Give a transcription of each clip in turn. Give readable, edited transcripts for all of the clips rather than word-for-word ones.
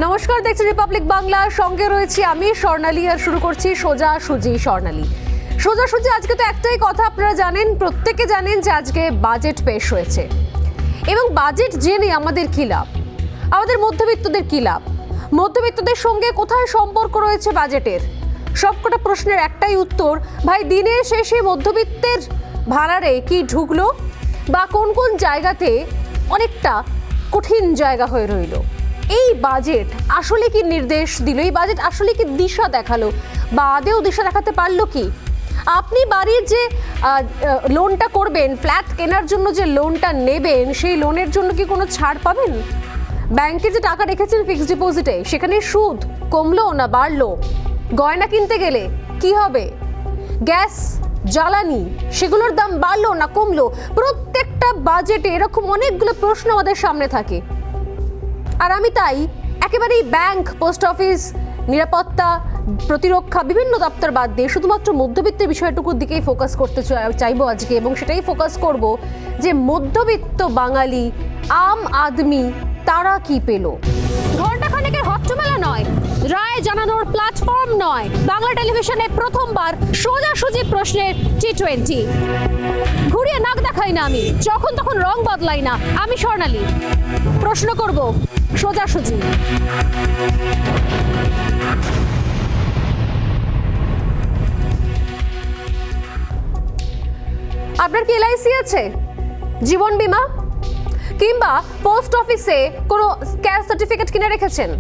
নমস্কার, দেখছেন রিপাবলিক বাংলা। সঙ্গে রয়েছি আমি স্বর্ণালী, আর শুরু করছি সোজাসুজি স্বর্ণালী। সোজাসুজি আজকে তো একটাই কথা আপনারা জানেন, প্রত্যেকে জানেন যে আজকে বাজেট পেশ হয়েছে এবং বাজেট জেনে আমাদের কী লাভ, আমাদের মধ্যবিত্তদের কী লাভ, মধ্যবিত্তদের সঙ্গে কোথায় সম্পর্ক রয়েছে বাজেটের। সবকটা প্রশ্নের একটাই উত্তর, ভাই দিনের শেষে মধ্যবিত্তের ভাড়ারে কি ঢুকলো বা কোন কোন জায়গাতে অনেকটা কঠিন জায়গা হয়ে রইল। এই বাজেট আসলে কি নির্দেশ দিল, এই বাজেট আসলে কি দিশা দেখালো বা আদেও দিশা দেখাতে পারলো কি? আপনি বাড়ির যে লোনটা করবেন, ফ্ল্যাট কেনার জন্য যে লোনটা নেবেন, সেই লোনের জন্য কি কোনো ছাড় পাবেন? ব্যাংকে যে টাকা রেখেছেন ফিক্সড ডিপোজিটে, সেখানে সুদ কমলো না বাড়লো? গয়না কিনতে গেলে কি হবে? গ্যাস, জ্বালানি, সেগুলোর দাম বাড়লো না কমলো? প্রত্যেকটা বাজেটে এরকম অনেকগুলো প্রশ্ন আমাদের সামনে থাকে। আর আমি তাই একেবারেই ব্যাংক, পোস্ট অফিস, নিরাপত্তা, প্রতিরক্ষা, বিভিন্ন দপ্তর বাদ দিয়ে শুধুমাত্র মধ্যবিত্তের বিষয়টুকুর দিকেই ফোকাস করতে চাইবো আজকে, এবং সেটাই ফোকাস করব যে মধ্যবিত্ত বাঙালি, আম আদমি, তারা কি পেল। ঘণ্টাখানেকের হট্টমেলা নয়, রায় জানানোর প্ল্যাটফর্ম নয়, বাংলা টেলিভিশনে প্রথমবার সোজাসুজি প্রশ্নের T20। ঘুরিয়ে নাক দেখাই না আমি, যখন তখন রং বদলাই না। আমি স্বর্ণালী, প্রশ্ন করব সোজাসুজি। আপনার কি LIC আছে, জীবন বীমা, কিংবা পোস্ট অফিসে কোনো ক্যাশ সার্টিফিকেট কিনে রেখেছেন,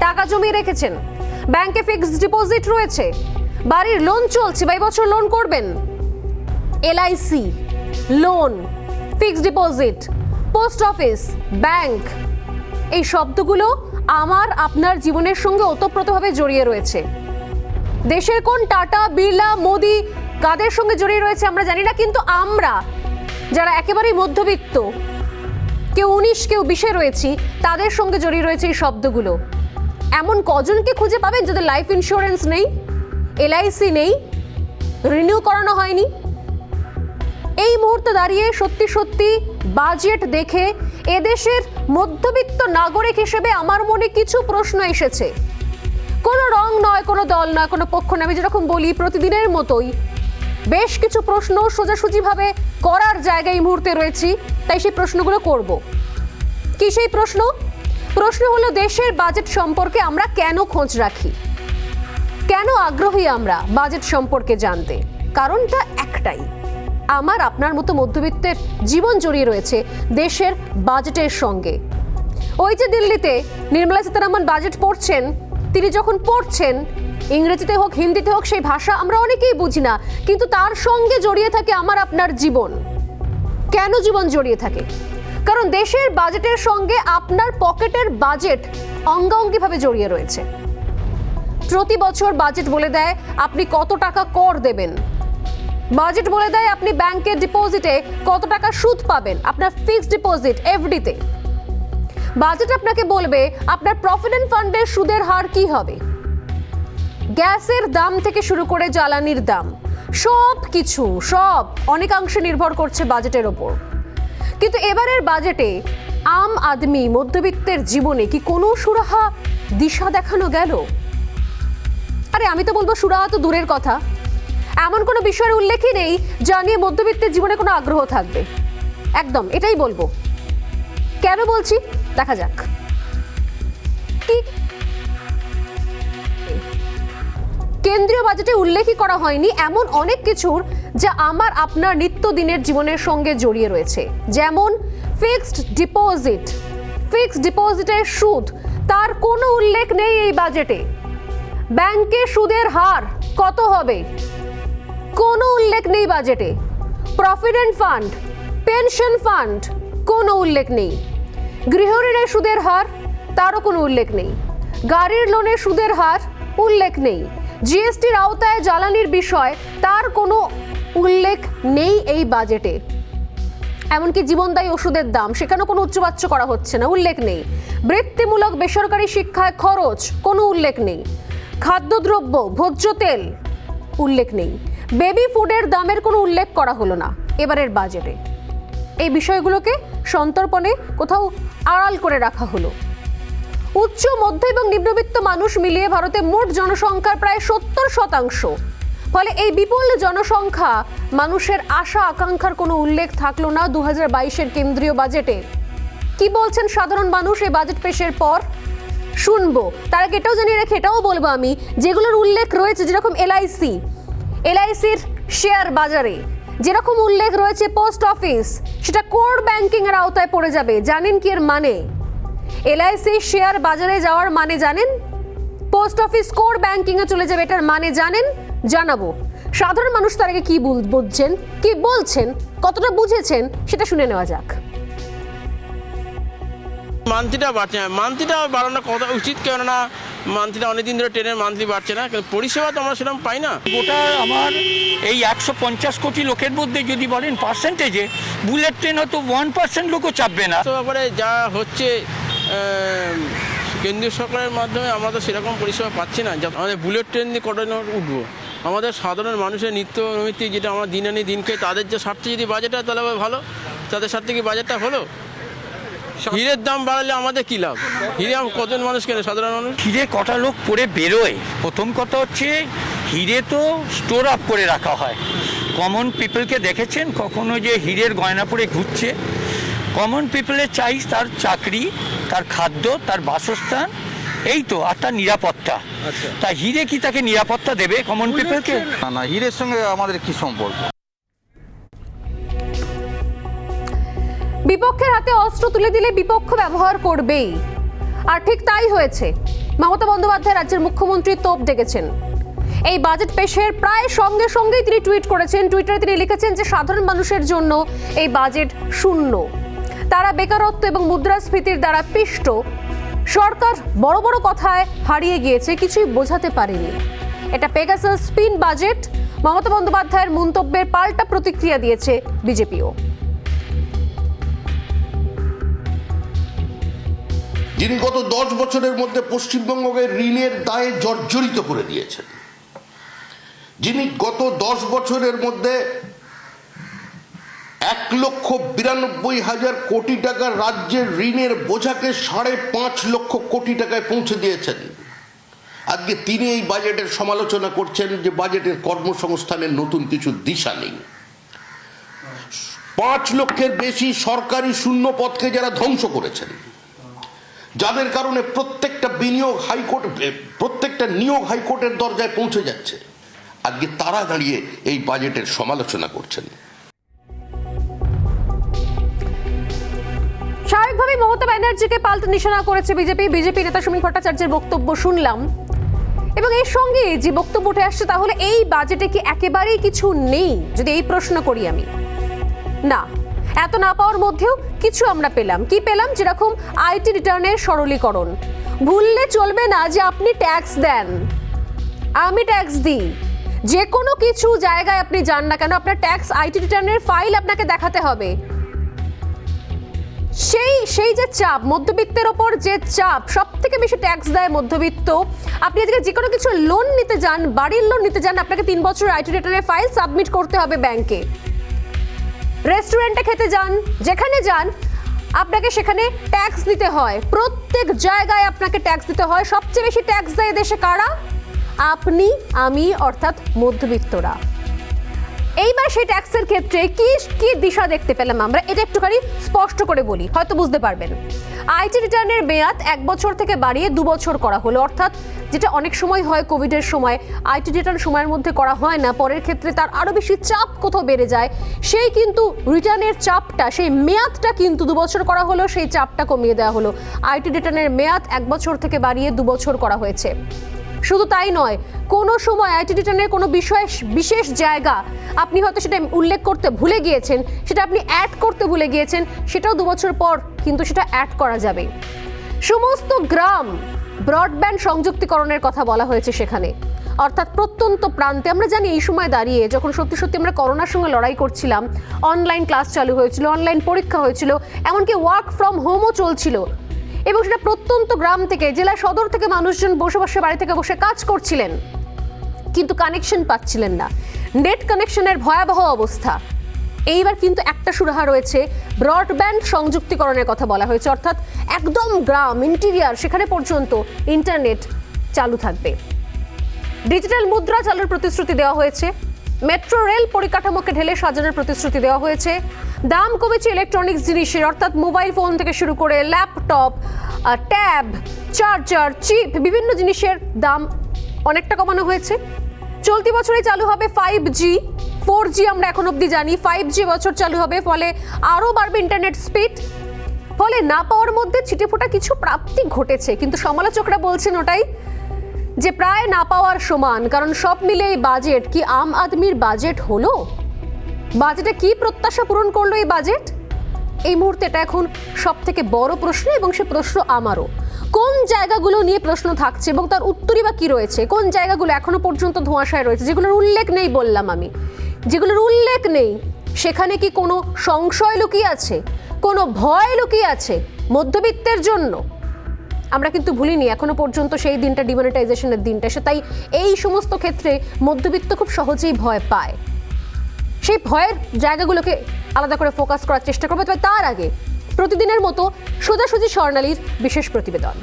টাকা জমিয়ে রেখেছেন, ব্যাংকে ফিক্সড ডিপোজিট রয়েছে, বাড়ির লোন চলছে বা বছর লোন করবেন? LIC, loan, fixed deposit, post office, bank, এই শব্দগুলো আমার আপনার জীবনের সঙ্গে ওতপ্রোতভাবে জড়িয়ে রয়েছে। দেশের কোন টাটা, বিড়লা, মোদি কাদের সঙ্গে জড়িয়ে রয়েছে আমরা জানি না, কিন্তু আমরা যারা একেবারেই মধ্যবিত্ত, কেউ 19 কেউ 20-এ রয়েছি, তাদের সঙ্গে জড়িয়ে রয়েছে এই শব্দগুলো। এমন কজনকে খুঁজে পাবেন যাদের লাইফ ইন্স্যুরেন্স নেই, LIC নেই, রিনিউ করানো হয়নি? এই মুহূর্তে দাঁড়িয়ে সত্যি সত্যি বাজেট দেখে এদেশের মধ্যবিত্ত নাগরিক হিসেবে আমার মনে কিছু প্রশ্ন এসেছে। কোনো রং নয়, কোনো দল নয়, কোনো পক্ষ নয়, আমি যেরকম বলি প্রতিদিনের মতোই বেশ কিছু প্রশ্ন সোজাসুজিভাবে করার জায়গায় এই মুহূর্তে রয়েছি, তাই সেই প্রশ্নগুলো করব। কি সেই প্রশ্ন? প্রশ্ন হলো, দেশের বাজেট সম্পর্কে আমরা কেন খোঁজ রাখি, কেন আগ্রহী আমরা বাজেট সম্পর্কে জানতে? কারণটা একটাই, আমার আপনার মতো মধ্যবিত্তের জীবন জড়িয়ে রয়েছে দেশের বাজেটের সঙ্গে। ওই যে দিল্লিতে নির্মলা সীতারামন বাজেট পড়ছেন, তিনি যখন পড়ছেন, ইংরেজিতে হোক হিন্দিতে হোক, সেই ভাষা আমরা অনেকেই বুঝি না, কিন্তু তার সঙ্গে জড়িয়ে থাকে আমার আপনার জীবন। কেন জীবন জড়িয়ে থাকে? কারণ দেশের বাজেটের সঙ্গে আপনার পকেটের বাজেট অঙ্গাঙ্গিভাবে জড়িয়ে রয়েছে। প্রতি বছর বাজেট বলে দেয় আপনি কত টাকা কর দেবেন, বাজেট বলে দেয় আপনি ব্যাংকের ডিপোজিটে কত টাকা সুদ পাবেন, আপনার ফিক্সড ডিপোজিট এফডিতে। বাজেট আপনাকে বলবে আপনার প্রভিডেন্ট ফান্ডের সুদের হার কি হবে। গ্যাসের দাম থেকে শুরু করে জ্বালানির দাম, সব কিছু অনেকাংশে নির্ভর করছে বাজেটের ওপর। কিন্তু এবারের বাজেটে আম আদমি, মধ্যবিত্তের জীবনে কি কোনো সুরাহা দিশা দেখানো গেল? আরে আমি তো বলবো সুরাহা তো দূরের কথা, এমন কোনো বিষয়ের উল্লেখই নেই যা নিয়ে মধ্যবিত্তের জীবনে কোনো আগ্রহ থাকবে। একদম এটাই বলবো। কেন বলছি দেখা যাক। কেন্দ্রীয় বাজেটে উল্লেখই করা হয়নি এমন অনেক কিছুর যা আমার আপনার নিত্যদিনের জীবনের সঙ্গে জড়িয়ে রয়েছে, যেমন ফিক্সড ডিপোজিট, ফিক্সড ডিপোজিটের সুদ, তার কোনো উল্লেখ নেই এই বাজেটে। ব্যাংকে সুদের হার কত হবে, কোনো উল্লেখ নেই বাজেটে। প্রভিডেন্ট ফান্ড, পেনশন ফান্ড, কোনো উল্লেখ নেই। গৃহঋণের সুদের হার, তারও কোনো উল্লেখ নেই। গাড়ির লোনের সুদের হার, উল্লেখ নেই। জিএসটির আওতায় জ্বালানির বিষয়, তার কোনো উল্লেখ নেই এই বাজেটে। এমনকি জীবনদায়ী ওষুধের দাম, সেখানেও কোনো উচ্চবাচ্য করা হচ্ছে না, উল্লেখ নেই। বৃত্তিমূলক বেসরকারি শিক্ষায় খরচ, কোনো উল্লেখ নেই। খাদ্যদ্রব্য, ভোজ্য তেল, উল্লেখ নেই। বেবি ফুডের দামের কোনো উল্লেখ করা হলো না এবারের বাজেটে। এই বিষয়গুলোকে সন্তর্পণে কোথাও আড়াল করে রাখা হলো। উচ্চ মধ্য এবং নিম্নবিত্ত মানুষ মিলিয়ে ভারতে মোট জনসংখ্যার প্রায় 70%। ফলে এই বিপুল জনসংখ্যা মানুষের আশা আকাঙ্ক্ষার কোনো উল্লেখ থাকলো না 2022-এর কেন্দ্রীয় বাজেটে। কি বলছেন সাধারণ মানুষ এই বাজেট পেশের পর শুনবো। তার আগে এটাও জানিয়ে রেখে এটাও বলবো আমি, যেগুলোর উল্লেখ রয়েছে যেরকম এলআইসির শেয়ার বাজারে যেরকম উল্লেখ রয়েছে পোস্ট অফিস, সেটা কোর ব্যাংকিং এর আওতায় পড়ে যাবে। জানেন কি এর মানে? এলআইসি শেয়ার বাজারে যাওয়ার মানে জানেন? পোস্ট অফিস কোর ব্যাংকিং এ চলে যাবে, এটার মানে জানেন? জানাবো। সাধারণ মানুষ তার আগে কি বুঝছেন, কি বলছেন, কতটা বুঝেছেন সেটা শুনে নেওয়া যাক। মান্থলিটা বাড়ছে না, মান্থলিটা বাড়ানো কথা উচিত, কেননা মান্থলিটা অনেকদিন ধরে ট্রেনের মান্থলি বাড়ছে না, কিন্তু পরিষেবা তো আমরা সেরকম পাই না। গোটা আমার এই 150 কোটি লোকের মধ্যে যদি বলেন পার্সেন্টেজে, বুলেট ট্রেন হয়তো 1% লোকও চাপবে না। তো ব্যাপারে যা হচ্ছে কেন্দ্রীয় সরকারের মাধ্যমে আমরা তো সেরকম পরিষেবা পাচ্ছি না। আমাদের বুলেট ট্রেন দিয়ে কটা উঠবো, আমাদের সাধারণ মানুষের নিত্য নৈমিত্তিক যেটা আমরা দিন আনি দিন খেয়ে তাদের যে স্বার্থে যদি বাজেট হয় তাহলে ভালো, তাদের স্বার্থে কি বাজেটটা হলো? হিরের দাম বাড়ালে আমাদের কি লাভ? হিরে কজন মানুষ কেনে? সাধারণ মানুষ। হিরে কটা লোক পরে বেরোয়? প্রথম কথা হচ্ছে হিরে তো স্টোর আপ করে রাখা হয়। কমন পিপলকে দেখেছেন কখনো যে হিরের গয়না পরে ঘুরছে? কমন পিপলের চাই তার চাকরি, তার খাদ্য, তার বাসস্থান, এই তো, আর তার নিরাপত্তা। তা হিরে কি তাকে নিরাপত্তা দেবে কমন পিপলকে? না, হিরের সঙ্গে আমাদের কি সম্পর্ক? বিপক্ষের হাতে অস্ত্র তুলে দিলে বিপক্ষ ব্যবহার করবেই, আর ঠিক তাই হয়েছে। মমতা বন্দ্যোপাধ্যায় রাজ্যের মুখ্যমন্ত্রী তোপ ডেকেছেন। এই বাজেট পেশের প্রায় সঙ্গে সঙ্গেই তিনি টুইট করেছেন। টুইটারে তিনি লিখেছেন যে সাধারণ মানুষের জন্য এই বাজেট শূন্য। তারা বেকারত্ব এবং মুদ্রাস্ফীতির দ্বারা পিষ্ট। সরকার বড় বড় কথায় হারিয়ে গিয়েছে, কিছুই বোঝাতে পারেনি। এটা পেগাসাস স্পিন বাজেট। মমতা বন্দ্যোপাধ্যায়ের মন্তব্যের পাল্টা প্রতিক্রিয়া দিয়েছে বিজেপিও। যিনি গত 10 বছরের মধ্যে পশ্চিমবঙ্গকে ঋণের দায়ে জর্জরিত করে দিয়েছেন, যিনি গত 10 বছরের মধ্যে 1,92,000 কোটি টাকা রাজ্যের ঋণের বোঝাকে 5.5 লক্ষ কোটি টাকায় পৌঁছে দিয়েছেন, আজকে তিনি এই বাজেটের সমালোচনা করছেন যে বাজেটের কর্মসংস্থানের নতুন কিছু দিশা নেই। 5 লক্ষের বেশি সরকারি শূন্য পদকে যারা ধ্বংস করেছেন, যাদের কারণে প্রত্যেকটা নিয়োগ হাইকোর্টের দরজায় পৌঁছে যাচ্ছে, আজকে তারা দাঁড়িয়ে এই বাজেটের সমালোচনা করছেন। স্বাভাবিকভাবে মমতা ব্যানার্জিকে পাল্টা নিশানা করেছে বিজেপি নেতা সমীর ভট্টাচার্যের বক্তব্য শুনলাম, এবং এর সঙ্গে যে বক্তব্য উঠে আসছে তাহলে এই বাজেটে কি একেবারেই কিছু নেই যদি এই প্রশ্ন করি আমি? না, এত না পাওয়ার মধ্যেও কিছু আমরা পেলাম। কি পেলাম? যেরকম আইটি রিটার্নের সরলীকরণ। ভুললে চলবে না যে আপনি ট্যাক্স দেন, আমি ট্যাক্স দিই, যে কোনো কিছু জায়গায় আপনি যান না কেন আপনার ট্যাক্স আইটি রিটার্নের ফাইল আপনাকে দেখাতে হবে। সেই যে চাপ, মধ্যবিত্তের ওপর যে চাপ, সব থেকে বেশি ট্যাক্স দেয় মধ্যবিত্ত। আপনি আজকে যে কোনো কিছু লোন নিতে যান, বাড়ির লোন নিতে যান, আপনাকে 3 বছরের আইটি রিটার্নের ফাইল সাবমিট করতে হবে ব্যাংকে। রেস্টুরেন্টে খেতে যান, যেখানে যান আপনাকে সেখানে ট্যাক্স দিতে হয়। প্রত্যেক জায়গায় আপনাকে ট্যাক্স দিতে হয়। সবচেয়ে বেশি ট্যাক্স দেয় দেশে কারা? আপনি, আমি, অর্থাৎ মধ্যবিত্তরা। এইবার সেই ট্যাক্সের ক্ষেত্রে কি দিশা দেখতে পেলাম আমরা, এটা একটুখানি স্পষ্ট করে বলি, হয়তো বুঝতে পারবেন। আইটি রিটার্নের মেয়াদ 1 বছর থেকে বাড়িয়ে 2 বছর করা হলো, অর্থাৎ যেটা অনেক সময় হয় কোভিডের সময় আইটি রিটার্ন সময়ের মধ্যে করা হয় না, পরের ক্ষেত্রে তার আরো বেশি চাপ কোথাও বেড়ে যায়, সেই কিন্তু রিটার্নের চাপটা, সেই মেয়াদটা কিন্তু 2 বছর করা হলো, সেই চাপটা কমিয়ে দেওয়া হলো। আইটি রিটার্নের মেয়াদ 1 বছর থেকে বাড়িয়ে 2 বছর করা হয়েছে। শুধু তাই নয়, কোনো সময় আইটি রিটার্নের কোনো বিশেষ জায়গা আপনি হয়তো সেটা উল্লেখ করতে ভুলে গিয়েছেন, সেটা আপনি অ্যাড করতে ভুলে গিয়েছেন, সেটাও 2 বছর পর কিন্তু সেটা অ্যাড করা যাবে। সমস্ত গ্রাম ব্রডব্যান্ড সংযুক্তিকরণের কথা বলা হয়েছে সেখানে, অর্থাৎ প্রত্যন্ত প্রান্তে। আমরা জানি এই সময় দাঁড়িয়ে যখন সত্যি আমরা করোনার সঙ্গে লড়াই করছিলাম, অনলাইন ক্লাস চালু হয়েছিল, অনলাইন পরীক্ষা হয়েছিল, এমনকি ওয়ার্ক ফ্রম হোমও চলছিল, এবং সেটা প্রত্যন্ত গ্রাম থেকে, জেলা সদর থেকে মানুষজন বসে বাড়ি থেকে বসে কাজ করছিলেন, কিন্তু কানেকশন পাচ্ছিলেন না। নেট কানেকশনের ভয়াবহ অবস্থা। এইবার কিন্তু একটা সুরাহা রয়েছে, ব্রডব্যান্ড সংযুক্তিকরণের কথা বলা হয়েছে, অর্থাৎ একদম গ্রাম ইন্টিরিয়ার সেখানে পর্যন্ত ইন্টারনেট চালু থাকবে। ডিজিটাল মুদ্রা চালুর প্রতিশ্রুতি দেওয়া হয়েছে, মেট্রো রেল পরিকাঠামোকে ঢেলে সাজানোর প্রতিশ্রুতি দেওয়া হয়েছে, দাম কমেছে ইলেকট্রনিক্স জিনিসের, অর্থাৎ মোবাইল ফোন থেকে শুরু করে ল্যাপটপ, ট্যাব, চার্জার, চিপ, বিভিন্ন জিনিসের দাম অনেকটা কমানো হয়েছে। চলতি বছরে চালু হবে 5G, 4G আমরা এখন অবধি জানি, 5G বছর চালু হবে, ফলে আরও বাড়বে ইন্টারনেট স্পিড। ফলে না পাওয়ার মধ্যে ছিটেফোঁটা কিছু প্রাপ্তি ঘটেছে, কিন্তু সমালোচকরা বলছেন ওটাই যে প্রায় না পাওয়ার সমান, কারণ সব মিলে এই বাজেট কি আম আদমির বাজেট হলো? বাজেটে কি প্রত্যাশা পূরণ করলো এই বাজেট? এই মুহূর্তে এটা এখন সব থেকে বড় প্রশ্ন, এবং সে প্রশ্ন আমারও। কোন জায়গাগুলো নিয়ে প্রশ্ন থাকছে এবং তার উত্তরই বা কি রয়েছে? কোন জায়গাগুলো এখনো পর্যন্ত ধোঁয়াশায় রয়েছে, যেগুলোর উল্লেখ নেই? বললাম আমি, যেগুলোর উল্লেখ নেই সেখানে কি কোনো সংশয় লুকিয়ে আছে, কোনো ভয় লুকিয়ে আছে মধ্যবিত্তের জন্য? আমরা কিন্তু ভুলিনি এখনো পর্যন্ত সেই দিনটা, ডিমনিটাইজেশনের দিনটা। সে তাই এই সমস্ত ক্ষেত্রে মধ্যবিত্ত খুব সহজেই ভয় পায়। সেই ভয়ের জায়গাগুলোকে আলাদা করে ফোকাস করার চেষ্টা করবো। তবে তার আগে প্রতিদিনের মতো সোজাসুজি স্বর্ণালীর বিশেষ প্রতিবেদন।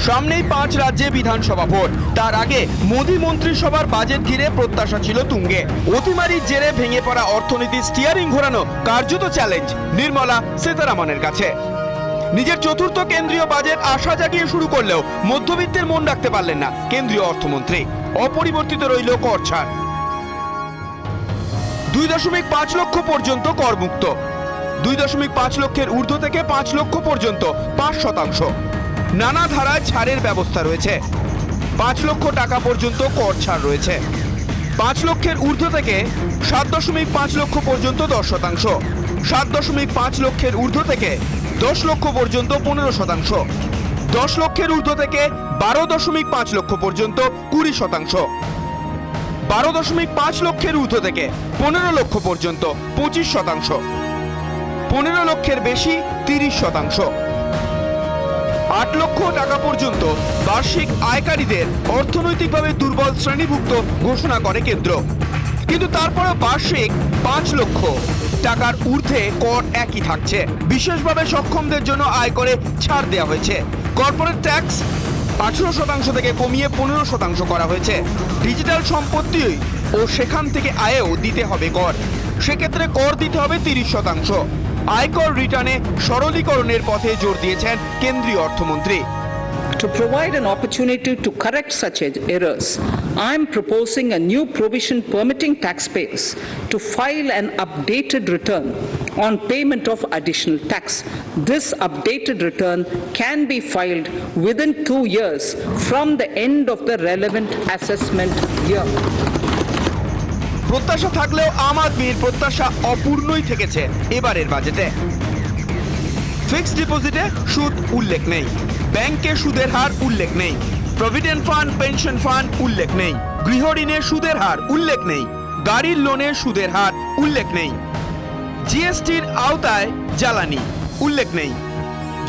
সামনেই 5 রাজ্যে বিধানসভা ভোট, তার আগে মোদি মন্ত্রিসভার বাজেট ঘিরে প্রত্যাশা ছিল তুঙ্গে। অতিমারির জেরে ভেঙে পড়া অর্থনীতির স্টিয়ারিং ঘোরানো কার্যত চ্যালেঞ্জ নির্মলা সীতারামনের কাছে। নিজের চতুর্থ কেন্দ্রীয় বাজেট আশা জাগিয়ে শুরু করলেও মধ্যবিত্তের মন রাখতে পারলেন না কেন্দ্রীয় অর্থমন্ত্রী। অপরিবর্তিত রইল কর ছাড়, 2.5 লক্ষ পর্যন্ত করমুক্ত, 2.5 লক্ষের ঊর্ধ্ব থেকে 5 লক্ষ পর্যন্ত 5%। নানা ধারায় ছাড়ের ব্যবস্থা রয়েছে, 5 লক্ষ টাকা পর্যন্ত কর ছাড় রয়েছে। 5 লক্ষের ঊর্ধ্ব থেকে 7.5 লক্ষ পর্যন্ত 10%, 7.5 লক্ষের ঊর্ধ্ব থেকে 10 লক্ষ পর্যন্ত 15%, 10 লক্ষের ঊর্ধ্ব থেকে 12.5 লক্ষ পর্যন্ত 20%, 12.5 লক্ষের ঊর্ধ্ব থেকে 15 লক্ষ পর্যন্ত 25%, 15 লক্ষের বেশি 30%। 8 লক্ষ টাকা পর্যন্ত বার্ষিক আয়কারীদের অর্থনৈতিকভাবে দুর্বল শ্রেণীভুক্ত ঘোষণা করে কেন্দ্র, কিন্তু তারপরে বার্ষিক 5 লক্ষ টাকার ঊর্ধ্বে কর একই থাকছে। বিশেষভাবে সক্ষমদের জন্য আয়করে ছাড় দেওয়া হয়েছে। কর্পোরেট ট্যাক্স 18% থেকে কমিয়ে 15% করা হয়েছে। ডিজিটাল সম্পত্তি ও সেখান থেকে আয়েও দিতে হবে কর, সেক্ষেত্রে কর দিতে হবে 30%। আয়কর রিটার্নে সরলীকরণের পথে জোর দিয়েছেন কেন্দ্রীয় অর্থমন্ত্রী। To provide an opportunity to correct such errors, I am proposing a new provision permitting taxpayers to file an updated return on payment of additional tax. This updated return can be filed within 2 years from the end of the relevant assessment year. প্রত্যাশা থাকলেও আম আদমির প্রত্যাশা অপূর্ণই থেকেছে এবারের বাজেটে। Fixed ডিপোজিটে সুদ উল্লেখ নেই, ব্যাংকে সুদের হার উল্লেখ নেই, প্রভিডেন্ট ফান্ড, পেনশন ফান্ড উল্লেখ নেই, গৃহ ঋণের সুদের হার উল্লেখ নেই, গাড়ির লোনের সুদের হার উল্লেখ নেই, জিএসটির আওতায় জ্বালানি উল্লেখ নেই,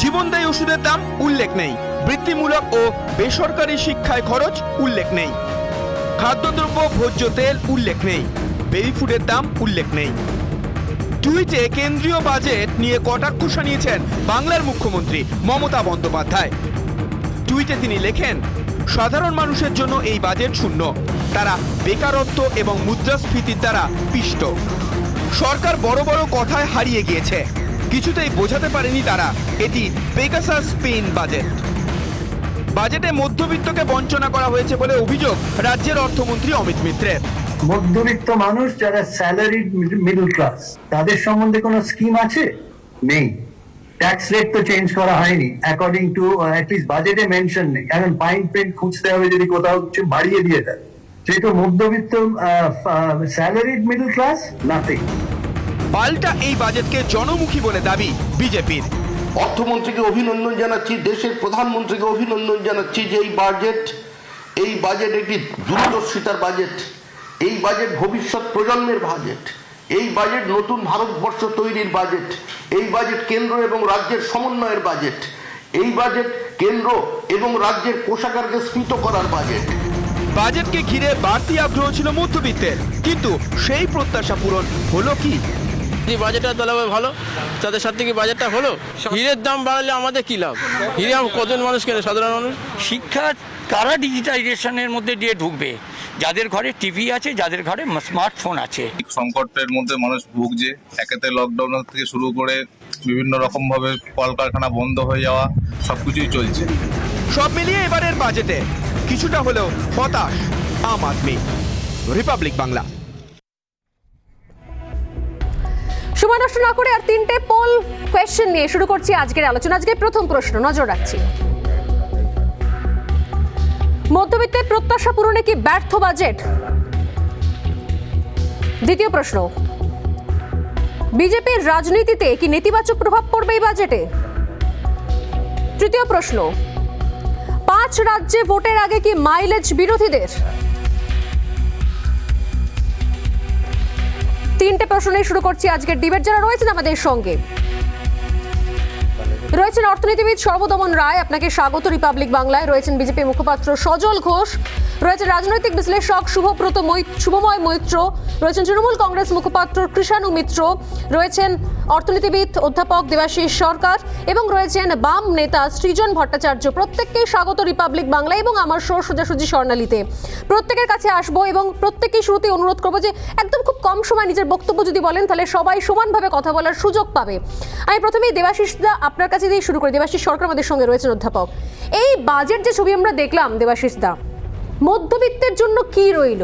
জীবনদায়ী ওষুধের দাম উল্লেখ নেই, বৃত্তিমূলক ও বেসরকারি শিক্ষায় খরচ উল্লেখ নেই, খাদ্যদ্রব্য ভোজ্য তেল উল্লেখ নেই, বেবি ফুডের দাম উল্লেখ নেই। টুইটে কেন্দ্রীয় বাজেট নিয়ে কটাক্ষ শানিয়েছেন বাংলার মুখ্যমন্ত্রী মমতা বন্দ্যোপাধ্যায়। টুইটে তিনি লেখেন, সাধারণ মানুষের জন্য এই বাজেট শূন্য, তারা বেকারত্ব এবং মুদ্রাস্ফীতির দ্বারা পিষ্ট। সরকার বড় বড় কথায় হারিয়ে গিয়েছে, কিছুতেই বোঝাতে পারেনি তারা এটি পেগাসাস স্পেন বাজেট। বাজেটে মধ্যবিত্তকে বঞ্চনা করা হয়েছে বলে অভিযোগ রাজ্যের অর্থমন্ত্রী অমিত মিত্রের। মধ্যবিত্ত মানুষ যারা স্যালারি মিডল ক্লাস, তাদের সম্বন্ধে কোনো স্কিম আছে? নেই। ট্যাক্স রেট তো চেঞ্জ করা হয়নি, অ্যাকর্ডিং টু অ্যাটলিস্ট বাজেটে মেনশন নেই। এখন ফাইন প্রিন্ট খুঁজতে হবে যদি কোথাও কিছু বাড়িয়ে দিয়ে দেয়। যেহেতু মধ্যবিত্ত স্যালারিড মিডল ক্লাস, নাথিং। পাল্টা এই বাজেটকে জনমুখী বলে দাবি বিজেপির। অর্থমন্ত্রীকে অভিনন্দন জানাচ্ছি, দেশের প্রধানমন্ত্রীকে অভিনন্দন জানাচ্ছি যে এই বাজেট একটি দূরদর্শিতার বাজেট, এই বাজেট ভবিষ্যৎ প্রজন্মের বাজেট, এই বাজেট নতুন ভারতবর্ষ তৈরির বাজেট, এই বাজেট কেন্দ্র এবং রাজ্যের সমন্বয়ের বাজেট, এই বাজেট কেন্দ্র এবং রাজ্যের কোষাগারকে স্ফীত করার বাজেট। বাজেটকে ঘিরে বাড়তি আগ্রহ ছিল মধ্যবিত্তের, কিন্তু সেই প্রত্যাশা পূরণ হলো কি? যদি বাজেটটা তাহলে ভালো, তাদের সাথে কি বাজেটটা হলো? হীরের দাম বাড়লে আমাদের কি লাভ? হীরে কজন মানুষ কেনে? সাধারণ মানুষ। শিক্ষা কারা ডিজিটাইজেশনের মধ্যে দিয়ে ঢুকবে? যাদের ঘরে টিভি আছে, যাদের ঘরে স্মার্টফোন আছে। সংকটের মধ্যে মানুষ ভুগছে। একেতে লকডাউন থেকে শুরু করে বিভিন্ন রকম ভাবে কলকারখানা বন্ধ হয়ে যাওয়া, সবকিছুই চলছে। সব মিলিয়ে এবারের বাজেটে কিছুটা হলেও হতাশ আম আদমি। রিপাবলিক বাংলা। সময় নষ্ট না করে আর তিনটে পোল কোয়েশ্চেন নিয়ে শুরু করছি আজকের আলোচনা। আজকের প্রথম প্রশ্ন নজর রাখছি, মধ্যবিত্তের প্রত্যাশা পূরণে কি ব্যর্থ বাজেট? দ্বিতীয় প্রশ্ন, বিজেপির রাজনীতিতে কি নেতিবাচক প্রভাব পড়বে এই বাজেটে? তৃতীয় প্রশ্ন, 5 রাজ্যে ভোটের আগে কি মাইলেজ বিরোধীদের? তিনটে প্রশ্ন নিয়ে শুরু করছি আজকের ডিবেট। যারা রয়েছেন আমাদের সঙ্গে রয়েছেন অর্থনীতিবিদ সর্বদমন রায়, আপনাকে স্বাগত রিপাবলিক বাংলায়। রয়েছেন বিজেপি মুখপাত্র সজল ঘোষ, রয়েছেন রাজনৈতিক বিশ্লেষক শুভময় মৈত্র, রয়েছেন তৃণমূল কংগ্রেস মুখপাত্র কৃষাণু মিত্র, রয়েছেন অর্থনীতিবিদ অধ্যাপক দেবাশিস সরকার এবং রয়েছেন বাম নেতা সৃজন ভট্টাচার্য। প্রত্যেককেই স্বাগত রিপাবলিক বাংলা এবং আমার সোজাসুজি স্বর্ণালীতে। প্রত্যেকের কাছে আসবো এবং প্রত্যেককেই শুরুতে অনুরোধ করবো যে একদম খুব কম সময় নিজের বক্তব্য যদি বলেন তাহলে সবাই সমানভাবে কথা বলার সুযোগ পাবে। আমি প্রথমেই দেবাশিস দা আপনার কাছে দিয়ে শুরু করি। দেবাশিস সরকার আমাদের সঙ্গে রয়েছেন অধ্যাপক। এই বাজেট যে ছবি আমরা দেখলাম দেবাশিস দা, মধ্যবিত্তের জন্য কি রইল?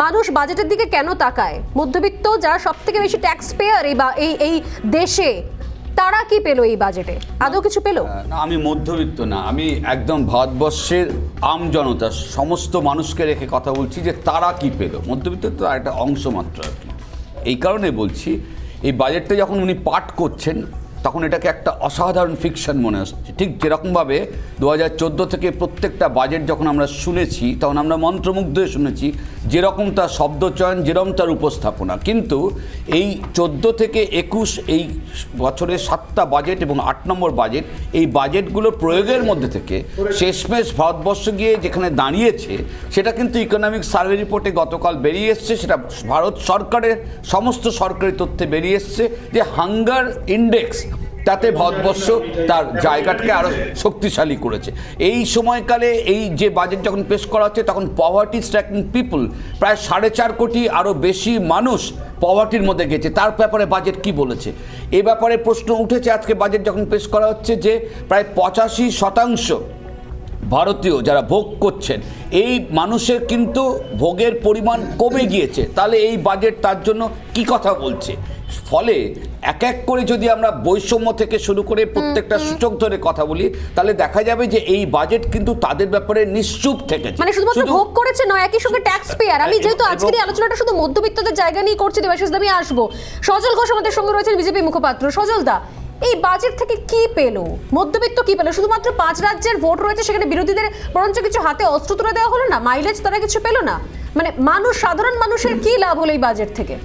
মানুষ বাজেটের দিকে কেন তাকায়? মধ্যবিত্ত যারা সব থেকে বেশি ট্যাক্স পেয়ার এই দেশে, তারা কি পেল এই বাজেটে? আদৌ কিছু পেল? না, আমি মধ্যবিত্ত না, আমি একদম ভারতবর্ষের আম জনতা, সমস্ত মানুষকে রেখে কথা বলছি যে তারা কি পেল। মধ্যবিত্ত তো একটা অংশ মাত্র আর কি। এই কারণে বলছি, এই বাজেটটা যখন উনি পাঠ করছেন তখন এটাকে একটা অসাধারণ ফিকশন মনে হচ্ছে। ঠিক যেরকমভাবে 2014 থেকে প্রত্যেকটা বাজেট যখন আমরা শুনেছি তখন আমরা মন্ত্রমুগ্ধ হয়ে শুনেছি, যেরকম তার শব্দচয়ন, যেরকম তার উপস্থাপনা। কিন্তু এই 14 থেকে 21 এই বছরের 7টা বাজেট এবং 8 নম্বর বাজেট, এই বাজেটগুলো প্রয়োগের মধ্যে থেকে শেষমেশ ভারতবর্ষ গিয়ে যেখানে দাঁড়িয়েছে সেটা কিন্তু ইকোনমিক সার্ভে রিপোর্টে গতকাল বেরিয়ে এসছে। সেটা ভারত সরকারের সমস্ত সরকারি তথ্যে বেরিয়ে এসছে যে হাঙ্গার ইন্ডেক্স, তাতে ভারতবর্ষ তার জায়গাটাকে আরও শক্তিশালী করেছে। এই সময়কালে এই যে বাজেট যখন পেশ করা হচ্ছে তখন পভার্টি স্ট্রাইকিং পিপল প্রায় 4.5 কোটি আরও বেশি মানুষ পভার্টির মধ্যে গেছে। তার ব্যাপারে বাজেট কি বলেছে? এ ব্যাপারে প্রশ্ন উঠেছে আজকে বাজেট যখন পেশ করা হচ্ছে যে প্রায় 85% ভারতীয় যারা ভোগ করছেন, এই মানুষের কিন্তু ভোগের পরিমাণ কমে গিয়েছে। তাহলে এই বাজেট তার জন্য কি কথা বলছে? ফলে এক এক করে যদি আমরা বৈষম্য থেকে শুরু করে প্রত্যেকটা সূচক ধরে কথা বলি তাহলে দেখা যাবে যে এই বাজেট কিন্তু তাদের ব্যাপারে নিশ্চুপ থেকেছে। মানে শুধুমাত্র ভোগ করেছে নয়, একই সঙ্গে ট্যাক্স পেয়ার। আমি যেহেতু আজকের এই আলোচনাটা শুধু মধ্যবিত্তদের জায়গা নিয়ে করছি দেবাশিস দা, আমি আসবো। সজল ঘোষ আমাদের সঙ্গে রয়েছেন বিজেপি মুখপাত্র। সজল দা, এই বাজেট থেকে কি পেল? মধ্যবিত্ত কি পেল? শুধুমাত্র 5 রাজ্যের ভোট রয়েছে, সেখানে বিরোধীদের বরঞ্চ কিছু হাতে অস্ত্র তুলে দেওয়া হলো না? মাইলেজ তারা কিছু পেল না? মানে সাধারণ মানুষের কি লাভ হলো এই বাজেট থেকে?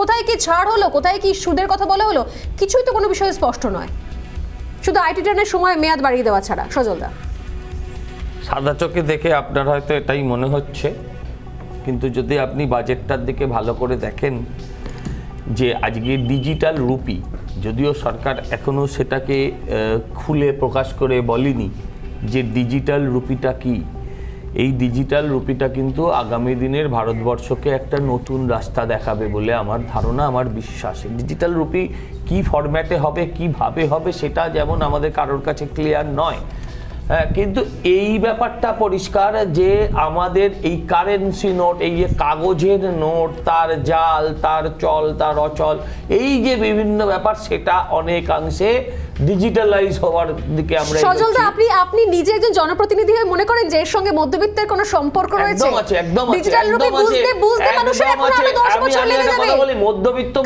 কোথায় কি ছাড় হলো? কোথায় কি সুদের কথা বলা হলো? কিছুই তো কোনো বিষয়ে স্পষ্ট নয়, শুধু আইটি টার্নের সময় মেয়াদ বাড়িয়ে দেওয়া ছাড়া। সজলদা, সাদা চোখে দেখে আপনার হয়তো এটাই মনে হচ্ছে, কিন্তু যদি আপনি বাজেটটার দিকে ভালো করে দেখেন যে আজকে ডিজিটাল রুপি, যদিও সরকার এখনও সেটাকে খুলে প্রকাশ করে বলেনি যে ডিজিটাল রুপিটা কি, এই ডিজিটাল রুপিটা কিন্তু আগামী দিনের ভারতবর্ষকে একটা নতুন রাস্তা দেখাবে বলে আমার ধারণা, আমার বিশ্বাস। ডিজিটাল রুপি কি ফরম্যাটে হবে, কিভাবে হবে, সেটা যেমন আমাদের কারোর কাছে ক্লিয়ার নয়। হ্যাঁ, কিন্তু এই ব্যাপারটা পরিষ্কার যে আমাদের এই কারেন্সি নোট, এই যে কাগজের নোট, তার জাল, তার চল, তার অচল, এই যে বিভিন্ন ব্যাপার, সেটা অনেকাংশে ডিজিটালাইজ হওয়ার দিকে আমরা। সজলদা, আপনি নিজে একজন জনপ্রতিনিধি হয়ে মনে করেন যে এর সঙ্গে মধ্যবিত্তের কোনো সম্পর্ক রয়েছে? একদম আছে, একদম আছে। ডিজিটাল রুপি বুঝতে মানুষের এখন আরো 10 বছর লেগে যাবে। কথা বলি মধ্যবিত্ত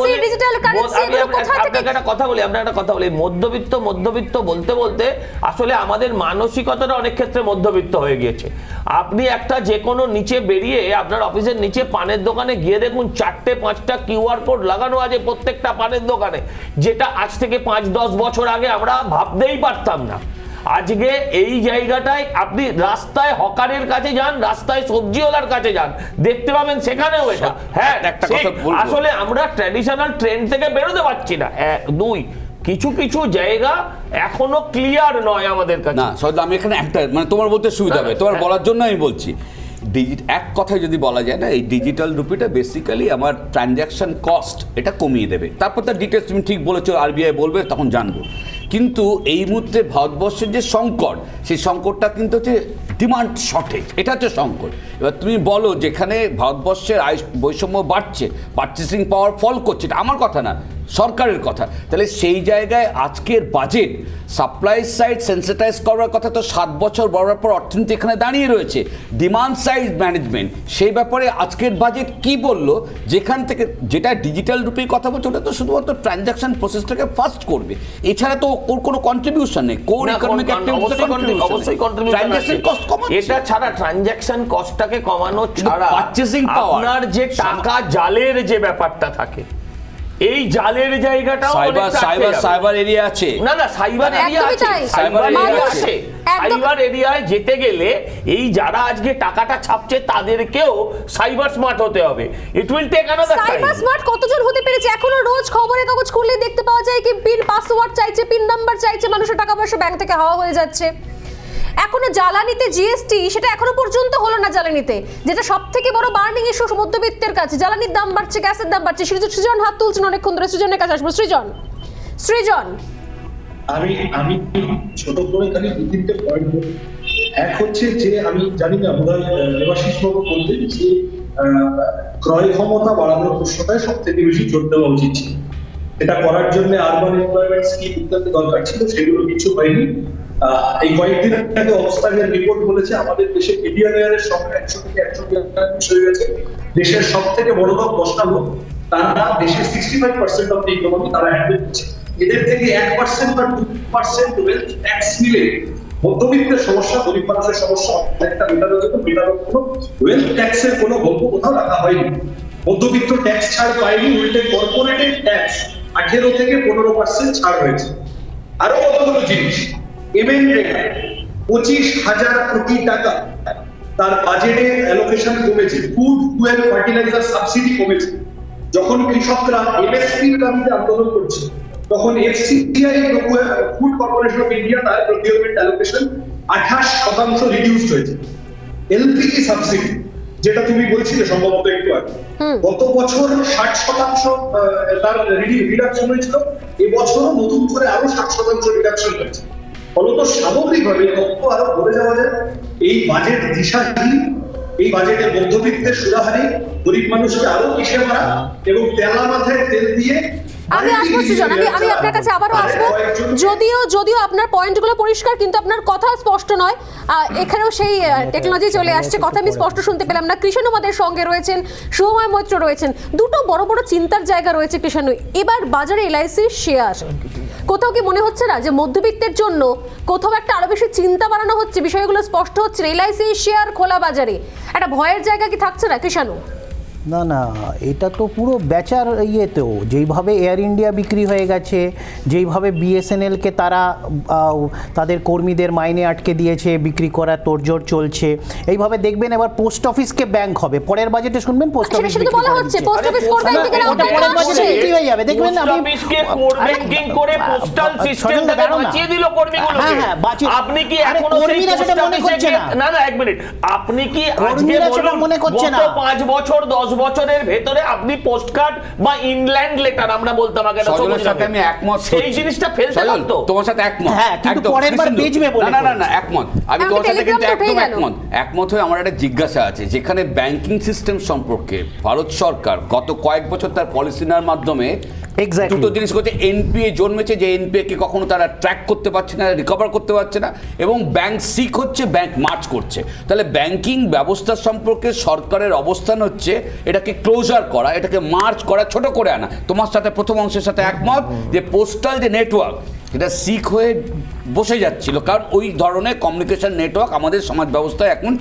বলে ডিজিটাল কারেন্সি, এগুলো কোথা থেকে? আপনাকে একটা কথা বলি মধ্যবিত্ত বলতে বলতে আসলে আমাদের মানসিকতাটা অনেক ক্ষেত্রে মধ্যবিত্ত হয়ে গিয়েছে। আপনি একটা যে কোনো নিচে বেরিয়ে আপনার অফিসের নিচে পানের দোকানে গিয়ে দেখুন 4-5টা কিউআর কোড লাগানো আছে প্রত্যেকটা পানের দোকানে, যেটা আজ থেকে 5 5-10 বছর আগে আমরা ভাবতেই পারতাম না। আজকে এই জায়গাটায় আপনি রাস্তায় হকারের কাছে যান, রাস্তায় সবজিওয়ালার কাছে যান, দেখতে পাবেন সেখানেও এটা। হ্যাঁ, একটা কথা বলবো। আসলে আমরা ট্র্যাডিশনাল ট্রেন্ড থেকে বেরোতে পারছি না। দুই, কিছু কিছু জায়গা এখনো ক্লিয়ার নয় আমাদের কাছে। না সৈয়দ, আমি এখানে একটা মানে তোমার বলতে সুবিধা হবে, তোমার বলার জন্য আমি বলছি। এক কথায় যদি বলা যায় না, এই ডিজিটাল রুপিটা বেসিক্যালি আমার ট্রানজ্যাকশন কস্ট এটা কমিয়ে দেবে। তারপর তার ডিটেলস তুমি ঠিক বলেছো, আরবিআই বলবে, তখন জানবো। কিন্তু এই মুহূর্তে ভারতবর্ষের যে সংকট, সেই সংকটটা কিন্তু হচ্ছে ডিমান্ড শর্টেজ, এটা হচ্ছে সংকট। এবার তুমি বলো যেখানে ভারতবর্ষের আয় বৈষম্য বাড়ছে, পারচেসিং পাওয়ার ফল করছে, এটা আমার কথা না, সরকারের কথা। তাহলে সেই জায়গায় আজকের বাজেট সাপ্লাই সাইড সেন্সিটাইজ করার কথা তো 7 বছর বড়ার পর অর্থনীতি এখানে দাঁড়িয়ে রয়েছে। ডিমান্ড সাইড ম্যানেজমেন্ট, সেই ব্যাপারে আজকের বাজেট কি বললো, যেখান থেকে যেটা ডিজিটাল রুপির কথা বলছে ওটা তো শুধুমাত্র ট্রানজ্যাকশন প্রসেসটাকে ফাস্ট করবে, এছাড়া তো ওর কোনো কন্ট্রিবিউশন নেই। কোর ইকোনমিক অবশ্যই কন্ট্রিবিউশন আছে। এটা ছাড়া ট্রানজ্যাকশন কস্টটাকে কমানো ছাড়া পারচেসিং পাওয়ার, আপনার যে টাকা জালের যে ব্যাপারটা থাকে, এই জালের জায়গাটাও সাইবার এরিয়া আছে। না সাইবার এরিয়া আছে, সাইবার এরিয়ায় যেতে গেলে এই যারা আজকে টাকাটা ছাপছে তাদেরকেও সাইবার স্মার্ট হতে হবে। It will take another time. Cyber smart কতজন হতে পেরেছে? এখনো রোজ খবরের কাগজ খুললে দেখতে পাওয়া যায় কি পিন পাসওয়ার্ড চাইছে, পিন নাম্বার চাইছে, মানুষের টাকা পয়সা ব্যাংক থেকে হাওয়া হয়ে যাচ্ছে। এখনো জ্বালানিতে জিএসটি, সেটা এখনো পর্যন্ত হলো না জ্বালানিতে, যেটা সব থেকে বড় বার্নিং ইস্যু মধ্যবিত্তের কাছে। জ্বালানির দাম বাড়ছে, গ্যাসের দাম বাড়ছে। সৃজন হাত তুলছেন অনেকক্ষণ ধরে, সৃজনের কাছে আসবো। সৃজন আমি ছোট করে খালি 2-3টে পয়েন্ট বলি। এক হচ্ছে যে আমি জানি না, বোধহয় দেবাশিস বাবু বলতেন যে ক্রয় ক্ষমতা বাড়ানোর প্রশ্নটায় সব থেকে বেশি জোর দেওয়া উচিত ছিল। এটা করার জন্য আরবান এমপ্লয়মেন্ট স্কিম ইত্যাদি দরকার ছিল, সেগুলো কিছু হয়নি। এই কয়েকদিন আগে অবস্থানের রিপোর্ট বলেছে আমাদের দেশে মিলিয়নিয়ারের সংখ্যা 100 থেকে 142 হয়ে গেছে। দেশের সব থেকে বড় লোক 10টা লোক, তারা দেশের 65% অফ দ্য ইকোনমি তারা হ্যান্ডেল করছে। এদের থেকে 1% বা 2% ওয়েলথ ট্যাক্স মিলে মধ্যবিত্তের সমস্যা, গরিব মানুষের সমস্যা অনেকটা মেটানোর জন্য ওয়েলথ ট্যাক্সের কোনো গল্প কোথাও রাখা হয়নি। মধ্যবিত্ত ট্যাক্স ছাড় পায়নি, উল্টে কর্পোরেটেড ট্যাক্স 18 থেকে 15% ছাড় হয়েছে। আরো কতগুলো জিনিস, এমএনরেগা 25,000 কোটি টাকা তার বাজেটে অ্যালোকেশন কমেছে। ফুড, ফুয়েল, ফার্টিলাইজার সাবসিডি কমেছে। যখন কৃষকরা এমএসপির দাবিতে আন্দোলন করছে, তখন এফসিসিআই ফুড কর্পোরেশন অফ ইন্ডিয়া তার প্রকিউরমেন্ট অ্যালোকেশন 28% রিডিউসড হয়েছে। এলপিজি সাবসিডি, যেটা তুমি বলছিলে সম্ভবত একটু আগে, গত বছর 60% তার রিডাকশন হয়েছিল, এবছরও নতুন করে আরো 60% রিডাকশন হয়েছে। ফলত সামগ্রিকভাবে তথ্য আরো বলে যাওয়া যায়, এই বাজেট দিশাহীন, এই বাজেটে মধ্যবিত্তের সুরাহারি, গরিব মানুষকে আরো কিসে মারা এবং তেলা মাথায় তেল দিয়ে। আমি আসবো সৃজন, আমি আপনার কাছে আবারও আসবো। যদিও আপনার পয়েন্টগুলো পরিষ্কার, কিন্তু আপনার কথা স্পষ্ট নয়। এখানেও সেই টেকনোলজি চলে আসছে, কথা আমি স্পষ্ট শুনতে পেলাম না। কৃষাণু আমাদের সঙ্গে রয়েছেন, শুভময় মৈত্র রয়েছেন। দুটো বড় বড় চিন্তার জায়গা রয়েছে কৃষাণু। এবার বাজারে এলআইসির শেয়ার, কোথাও কি মনে হচ্ছে না যে মধ্যবিত্তের জন্য কোথাও একটা আরো বেশি চিন্তা বাড়ানো হচ্ছে? বিষয়গুলো স্পষ্ট হচ্ছে। এলআইসি শেয়ার খোলা বাজারে একটা ভয়ের জায়গা কি থাকছে না কৃষাণু? না, এটা তো পুরো বেচার ইয়েতেও, যেইভাবে এয়ার ইন্ডিয়া বিক্রি হয়ে গেছে, যেইভাবে বিএসএনএলকে তারা তাদের কর্মীদের মাইনে আটকে দিয়েছে, বিক্রি করার তোড়জোড় চলছে। এইভাবে দেখবেন এবার পোস্ট অফিসকে ব্যাংক হবে, পরের বাজেটে শুনবেন পোস্ট অফিস বিক্রি করে দিচ্ছে। পোস্ট অফিস কোর ব্যাংক থেকে ওটা পরের বাজেটে বিক্রি হয়ে যাবে, দেখবেন। পোস্ট অফিসকে কোর ব্যাংকিং করে পোস্টাল সিস্টেমটাকে বাঁচিয়ে দিল কর্মীগুলোকে। হ্যাঁ, আপনি কি এখনো কর্মীরা সেটা মনে করছে না? না, এক মিনিট, আপনি কি আজকে বলুন মনে করছে না? গত 5 বছর 10 বছরের ভেতরে আপনি পোস্টকার্ড বা ইনল্যান্ড লেটার আমরা বলতাম আগে, সাথে আমি একমত, সেই জিনিসটা ফেলতে পারতো। তোমার সাথে একমত। হ্যাঁ, কিন্তু পরের বার বেচবে বলে। না, একমত। আমি তোমার সাথে কিন্তু একদম একমত হয়ে আমার একটা জিজ্ঞাসা আছে, যেখানে ব্যাংকিং সিস্টেম সম্পর্কে ভারত সরকার গত কয়েক বছর তার পলিসি নেওয়ার মাধ্যমে দুটো জিনিস করছে। এনপিএ জন্মেছে, যে এনপিএ কে কখনো তারা ট্র্যাক করতে পারছে না, রিকভার করতে পারছে না, এবং ব্যাংক সিক হচ্ছে, ব্যাংক মার্চ করছে। তাহলে ব্যাংকিং ব্যবস্থা সম্পর্কে সরকারের অবস্থান হচ্ছে এটাকে ক্লোজার করা, এটাকে মার্চ করা, ছোট করে আনা। তোমার সাথে প্রথম অংশের সাথে একমত যে পোস্টাল যে নেটওয়ার্ক, এটা সিক হয়ে বসে যাচ্ছিল, কারণ ওই ধরনের কমিউনিকেশন নেটওয়ার্ক আমাদের সমাজ ব্যবস্থায় এখন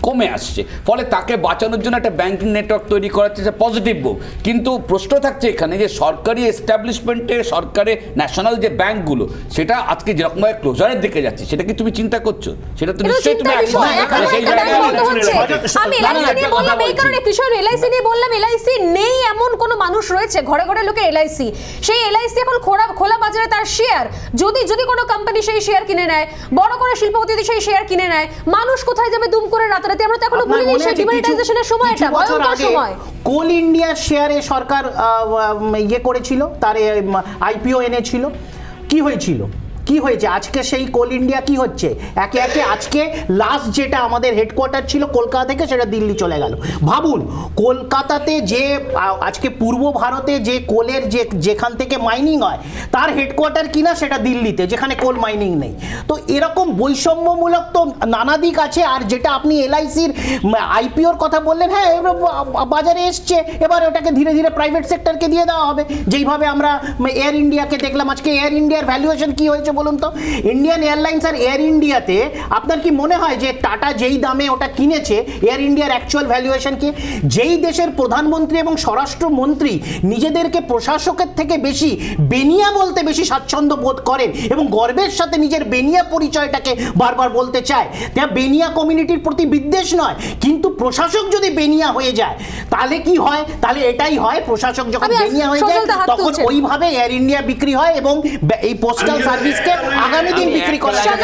কমে আসছে, ফলে তাকে বাঁচানোর জন্য একটা ব্যাংকিং নেটওয়ার্ক তৈরি করা হচ্ছে, পজিটিভ মুভ। কিন্তু প্রশ্ন থাকছে এখানে যে সরকারি এস্টাবলিশমেন্টের, সরকারের ন্যাশনাল যে ব্যাংকগুলো, সেটা আজকে যেরকমভাবে ক্লোজারের দিকে যাচ্ছে, সেটা কি তুমি চিন্তা করছো? সেটা তো নিশ্চয়ই তুমি এলআইসি নেই এমন কোন মানুষ রয়েছে, ঘরে ঘরে লোকে এলআইসি, সেই এলআইসি এখন খোলা বাজারে তার শেয়ার, যদি কোনো কোম্পানি সেই শেয়ার কিনে নেয়, বড় করে শিল্পপতি সেই শেয়ার কিনে নেয়, মানুষ কোথায় যাবে দুম করে রাতারাতি? আমরা তো এখনো ভুলিনি সেই ডিমনিটাইজেশনের সময়টা, ভয়ঙ্কর সময়। কোল ইন্ডিয়া শেয়ারে সরকার ইয়ে করেছিল, তার আইপিও এনেছিল, কি হয়েছিল? কি হয়েছে আজকে? সেই কোল ইন্ডিয়া কি হচ্ছে? একে একে আজকে লাস্ট যেটা আমাদের হেডকোয়ার্টার ছিল কলকাতা থেকে, সেটা দিল্লি চলে গেল। ভাবুন, কলকাতাতে যে আজকে পূর্ব ভারতে যে কোলের যেখান থেকে মাইনিং হয়, তার হেডকোয়ার্টার কিনা সেটা দিল্লিতে, যেখানে কোল মাইনিং নেই। তো এরকম বৈষম্যমূলক তো নানা দিক আছে। আর যেটা আপনি এলআইসির আইপিওর কথা বললেন, হ্যাঁ বাজারে এসছে, এবার ওটাকে ধীরে ধীরে প্রাইভেট সেক্টরকে দিয়ে দেওয়া হবে। যেইভাবে আমরা এয়ার ইন্ডিয়াকে দেখলাম, আজকে এয়ার ইন্ডিয়ার ভ্যালুয়েশন কি হয়েছে বলুন তো? ইন্ডিয়ান এয়ারলাইন্স আর এয়ার ইন্ডিয়াতে আপনার কি মনে হয় যে টাটা যেই দামে ওটা কিনেছে, এয়ার ইন্ডিয়ার অ্যাকচুয়াল ভ্যালুয়েশন কি? যেই দেশের প্রধানমন্ত্রী এবং স্বরাষ্ট্রমন্ত্রী নিজেদেরকে প্রশাসকের থেকে বেশি বেনিয়া বলতে বেশি স্বাচ্ছন্দ্য বোধ করেন এবং গর্বের সাথে নিজের বেনিয়া পরিচয়টাকে বারবার বলতে চায়, তা বেনিয়া কমিউনিটির প্রতি বিদ্বেষ নয়, কিন্তু প্রশাসক যদি বেনিয়া হয়ে যায় তাহলে কি হয়? তাহলে এটাই হয়, প্রশাসক যখন বেনিয়া হয়ে যায় তখন ওইভাবে এয়ার ইন্ডিয়া বিক্রি হয় এবং এই পোস্টাল সার্ভিসকে আগামী দিন বিক্রি করা যায়।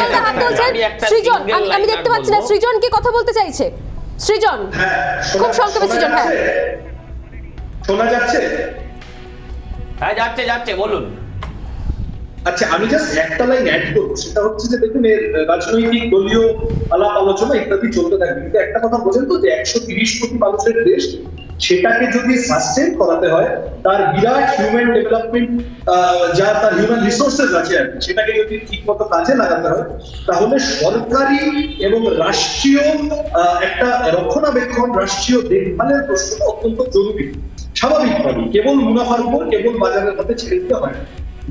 সৃজন, আমি দেখতে পাচ্ছি না সৃজন কি কথা বলতে চাইছে? সৃজন, খুব সংক্ষেপে সৃজন। হ্যাঁ, শোনা যাচ্ছে? হ্যাঁ যাচ্ছে, বলুন। আচ্ছা, আমি জাস্ট একটা লাইন অ্যাড করবো, সেটা হচ্ছে যে দেখুন, এর রাজনৈতিক দলীয় আলাপ আলোচনা ইত্যাদি চলতে থাকে, কিন্তু একটা কথা বোঝেন তো, যে 130 কোটি মানুষের দেশ, সেটাকে যদি সাস্টেন করাতে হয়, তার বিরাট হিউম্যান ডেভেলপমেন্ট, যা তার হিউম্যান রিসোর্সেস আছে আর কি, সেটাকে যদি ঠিক মতো কাজে লাগাতে হয়, তাহলে সরকারি এবং রাষ্ট্রীয় একটা রক্ষণাবেক্ষণ, রাষ্ট্রীয় দেখভালের প্রশ্নটা অত্যন্ত জরুরি। স্বাভাবিকভাবে কেবল মুনাফার উপর, কেবল বাজারের হাতে ছেড়ে দিতে হয় না।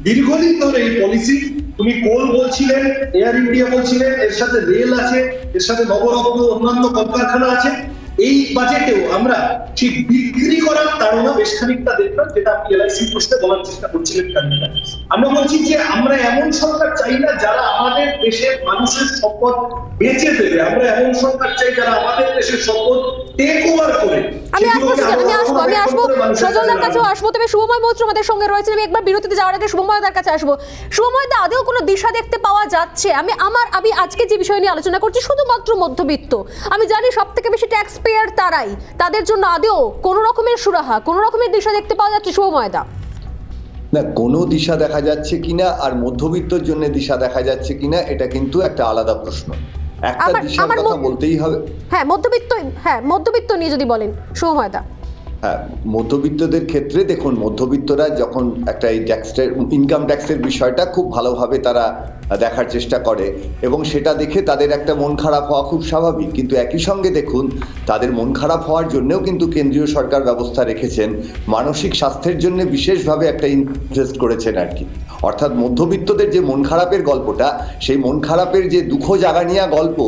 দীর্ঘদিন ধরে এই পলিসি, তুমি কোল বলছিলেন, এয়ার ইন্ডিয়া বলছিলেন, এর সাথে রেল আছে, এর সাথে নবরত্ন অন্যান্য কলকারখানা আছে। এই বাজেটেও আমরা ঠিক বিক্রি করার তাড়না বেশ খানিকটা দেখলাম, যেটা আপনি এলআইসি প্রশ্নে বলার চেষ্টা করছিলেন। আমরা বলছি যে আমরা এমন সরকার চাই না যারা আমাদের দেশের মানুষের সম্পদ বেচে দেবে, আমরা এমন সরকার চাই যারা আমাদের দেশের সম্পদ টেক ওভার করে। আমি আসবো সজলদার কাছেও আসবো, তবে শুভময় মৈত্র আমাদের সঙ্গে রয়েছে। আমি একবার বিরতিতে যাওয়ার আগে শুভময়দার কাছে আসবো। শুভময়দা, আদেও কোনো দিশা দেখতে পাওয়া যাচ্ছে? আমি আজকে যে বিষয় নিয়ে আলোচনা করছি শুধুমাত্র মধ্যবিত্ত, আমি জানি সব থেকে বেশি ট্যাক্স পেয়ার তারাই, তাদের জন্য আদেও কোনো রকমের সুরাহা, কোনো রকমের দিশা দেখতে পাওয়া যাচ্ছে শুভময়দা? না, কোনো দিশা দেখা যাচ্ছে কিনা আর মধ্যবিত্তর জন্য দিশা দেখা যাচ্ছে কিনা, এটা কিন্তু একটা আলাদা প্রশ্ন। একটা দিশার কথা বলতেই হবে। হ্যাঁ, মধ্যবিত্ত নিয়ে যদি বলেন শুভময়দা। হ্যাঁ, মধ্যবিত্তদের ক্ষেত্রে দেখুন, মধ্যবিত্তরা যখন একটা এই ট্যাক্সের, ইনকাম ট্যাক্সের বিষয়টা খুব ভালোভাবে তারা দেখার চেষ্টা করে এবং সেটা দেখে তাদের একটা মন খারাপ হওয়া খুব স্বাভাবিক। কিন্তু একই সঙ্গে দেখুন, তাদের মন খারাপ হওয়ার জন্যও কিন্তু কেন্দ্রীয় সরকার ব্যবস্থা রেখেছেন, মানসিক স্বাস্থ্যের জন্য বিশেষভাবে একটা ইনভেস্ট করেছেন আর কি। অর্থাৎ মধ্যবিত্তদের যে মন খারাপের গল্পটা, সেই মন খারাপের যে দুঃখ জাগানিয়া গল্প,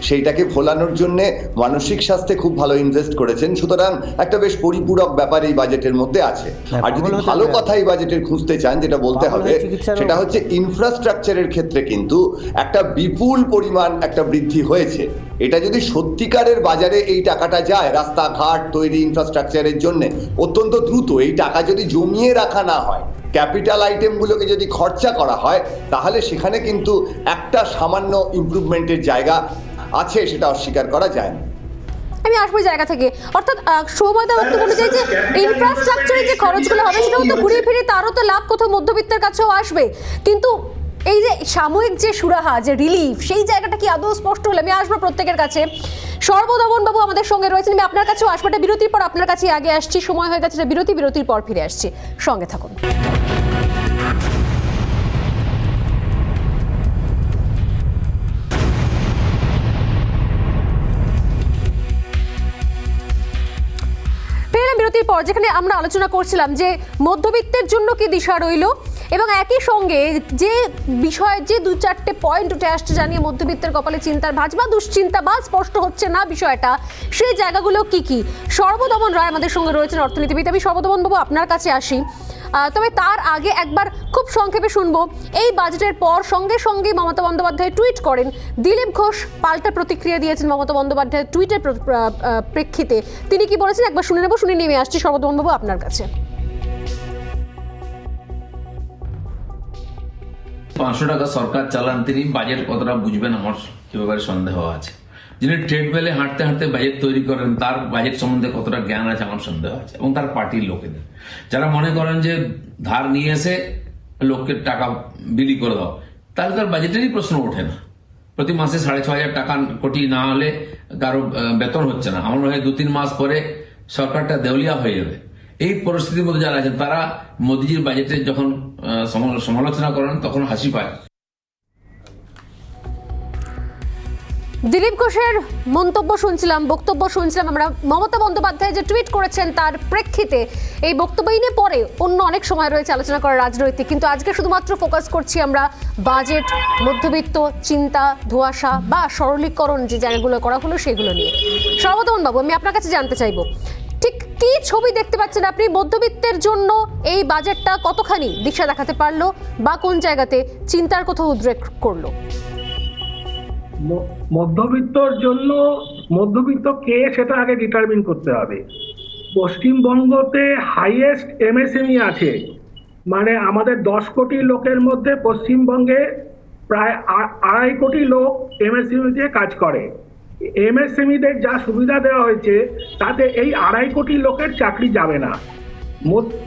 সেইটাকে ভোলানোর জন্যে মানসিক স্বাস্থ্যে খুব ভালো ইনভেস্ট করেছেন। সুতরাং একটা বেশ পরিপূরক ব্যাপার এই বাজেটের মধ্যে আছে। আর যদি ভালো কথা এই বাজেটের খুঁজতে চান, যেটা বলতে হবে সেটা হচ্ছে ইনফ্রাস্ট্রাকচারের ক্ষেত্রে কিন্তু একটা বিপুল পরিমাণ একটা বৃদ্ধি হয়েছে। এটা যদি সত্যিকারের বাজারে এই টাকাটা যায় রাস্তাঘাট তৈরি ইনফ্রাস্ট্রাকচারের জন্য অত্যন্ত দ্রুত, এই টাকা যদি জমিয়ে রাখা না হয়, ক্যাপিটাল আইটেমগুলোকে যদি খরচা করা হয়, তাহলে সেখানে কিন্তু একটা সামান্য ইমপ্রুভমেন্টের জায়গা আছে, সেটা অস্বীকার করা যায় না। আমি আসবো জায়গা থেকে, অর্থাৎ শুভময়দা বক্তব্য অনুযায়ী যে ইনফ্রাস্ট্রাকচারে যে খরচগুলো হবে সেটাও তো ঘুরিয়ে ফিরে তারও তো লাভ কোথাও মধ্যবিত্তের কাছেও আসবে, কিন্তু এই যে সাময়িক যে সুরাহা, যে রিলিফ, সেই জায়গাটা কি আদৌ স্পষ্ট হলে? আমি আসবো প্রত্যেকের কাছে। সর্বদমন বাবু আমাদের সঙ্গে রয়েছেন, আমি আপনার কাছেও আসবো। বিরতির পর আপনার কাছে আগে আসছি, সময় হয়ে গেছে বিরতির পর ফিরে আসছি, সঙ্গে থাকুন। বিরতির পর যেখানে আমরা আলোচনা করছিলাম যে মধ্যবিত্তের জন্য কি দিশা রইল এবং একই সঙ্গে যে বিষয়ে যে 2-4টে পয়েন্ট উঠে আসছে জানিয়ে মধ্যবিত্তের কপালে চিন্তার ভাঁজ বা দুশ্চিন্তা বা স্পষ্ট হচ্ছে না বিষয়টা, সেই জায়গাগুলো কি কি? সর্বদমন রায় আমাদের সঙ্গে রয়েছেন, অর্থনীতিবিদ। আমি সর্বদমন বাবু আপনার কাছে আসি, তবে তার আগে একবার খুব সংক্ষেপে শুনবো, এই বাজেটের পর সঙ্গে সঙ্গে মমতা বন্দ্যোপাধ্যায় টুইট করেন। দিলীপ ঘোষ পাল্টা প্রতিক্রিয়া দিয়েছেন মমতা বন্দ্যোপাধ্যায়ের টুইটের প্রেক্ষিতে। তিনি কি বলেছেন একবার শুনে নেব, শুনে নেমে আসছি সর্বদমন বাবু আপনার কাছে। 500 টাকা সরকার চালান, তিনি বাজেট কতটা বুঝবেন আমার এ ব্যাপারে সন্দেহ আছে। যিনি ট্রেডমিলে হাঁটতে হাঁটতে বাজেট তৈরি করেন, তার বাজেট সম্বন্ধে কতটা জ্ঞান আছে আমার সন্দেহ আছে। এবং তার পার্টির লোকেদের যারা মনে করেন যে ধার নিয়ে এসে লোককে টাকা বিলি করে দাও, তাহলে তার বাজেটেরই প্রশ্ন ওঠে না। প্রতি মাসে 6,500 টাকা কোটি না হলে কারো বেতন হচ্ছে না। আমার মনে হয় 2-3 মাস পরে সরকারটা দেউলিয়া হয়ে যাবে। এই পরিস্থিতির মধ্যে যারা আছেন তারা মোদিজির বাজেটে যখন সমালোচনা করেন তখন হাসি পায়। দিলীপ ঘোষের মন্তব্য শুনছিলাম, বক্তব্য শুনছিলাম আমরা। মমতা বন্দ্যোপাধ্যায় যে টুইট করেছেন তার প্রেক্ষিতে এই বক্তব্যই নিয়ে পরে অন্য অনেক সময় রয়েছে আলোচনা করা রাজনৈতিক, কিন্তু আজকে শুধুমাত্র ফোকাস করছি আমরা বাজেট, মধ্যবিত্ত, চিন্তা, ধোঁয়াশা বা সরলীকরণ যে জায়গাগুলো করা হলো সেগুলো নিয়ে। সর্বদমন বাবু, আমি আপনার কাছে জানতে চাইবো, ঠিক কি ছবি দেখতে পাচ্ছেন আপনি? মধ্যবিত্তের জন্য এই বাজেটটা কতখানি দিশা দেখাতে পারলো বা কোন জায়গাতে চিন্তার কোথাও উদ্রেক করলো? মধ্যবিত্তর জন্য মধ্যবিত্ত কে সেটা আগে ডিটারমিন করতে হবে। পশ্চিমবঙ্গতে হাইয়েস্ট এমএসএমই আছে, মানে আমাদের 10 কোটি লোকের মধ্যে পশ্চিমবঙ্গে প্রায় 2.5 কোটি লোক এমএসএমই দিয়ে কাজ করে। এমএসএমইদের যা সুবিধা দেওয়া হয়েছে তাতে এই 2.5 কোটি লোকের চাকরি যাবে না।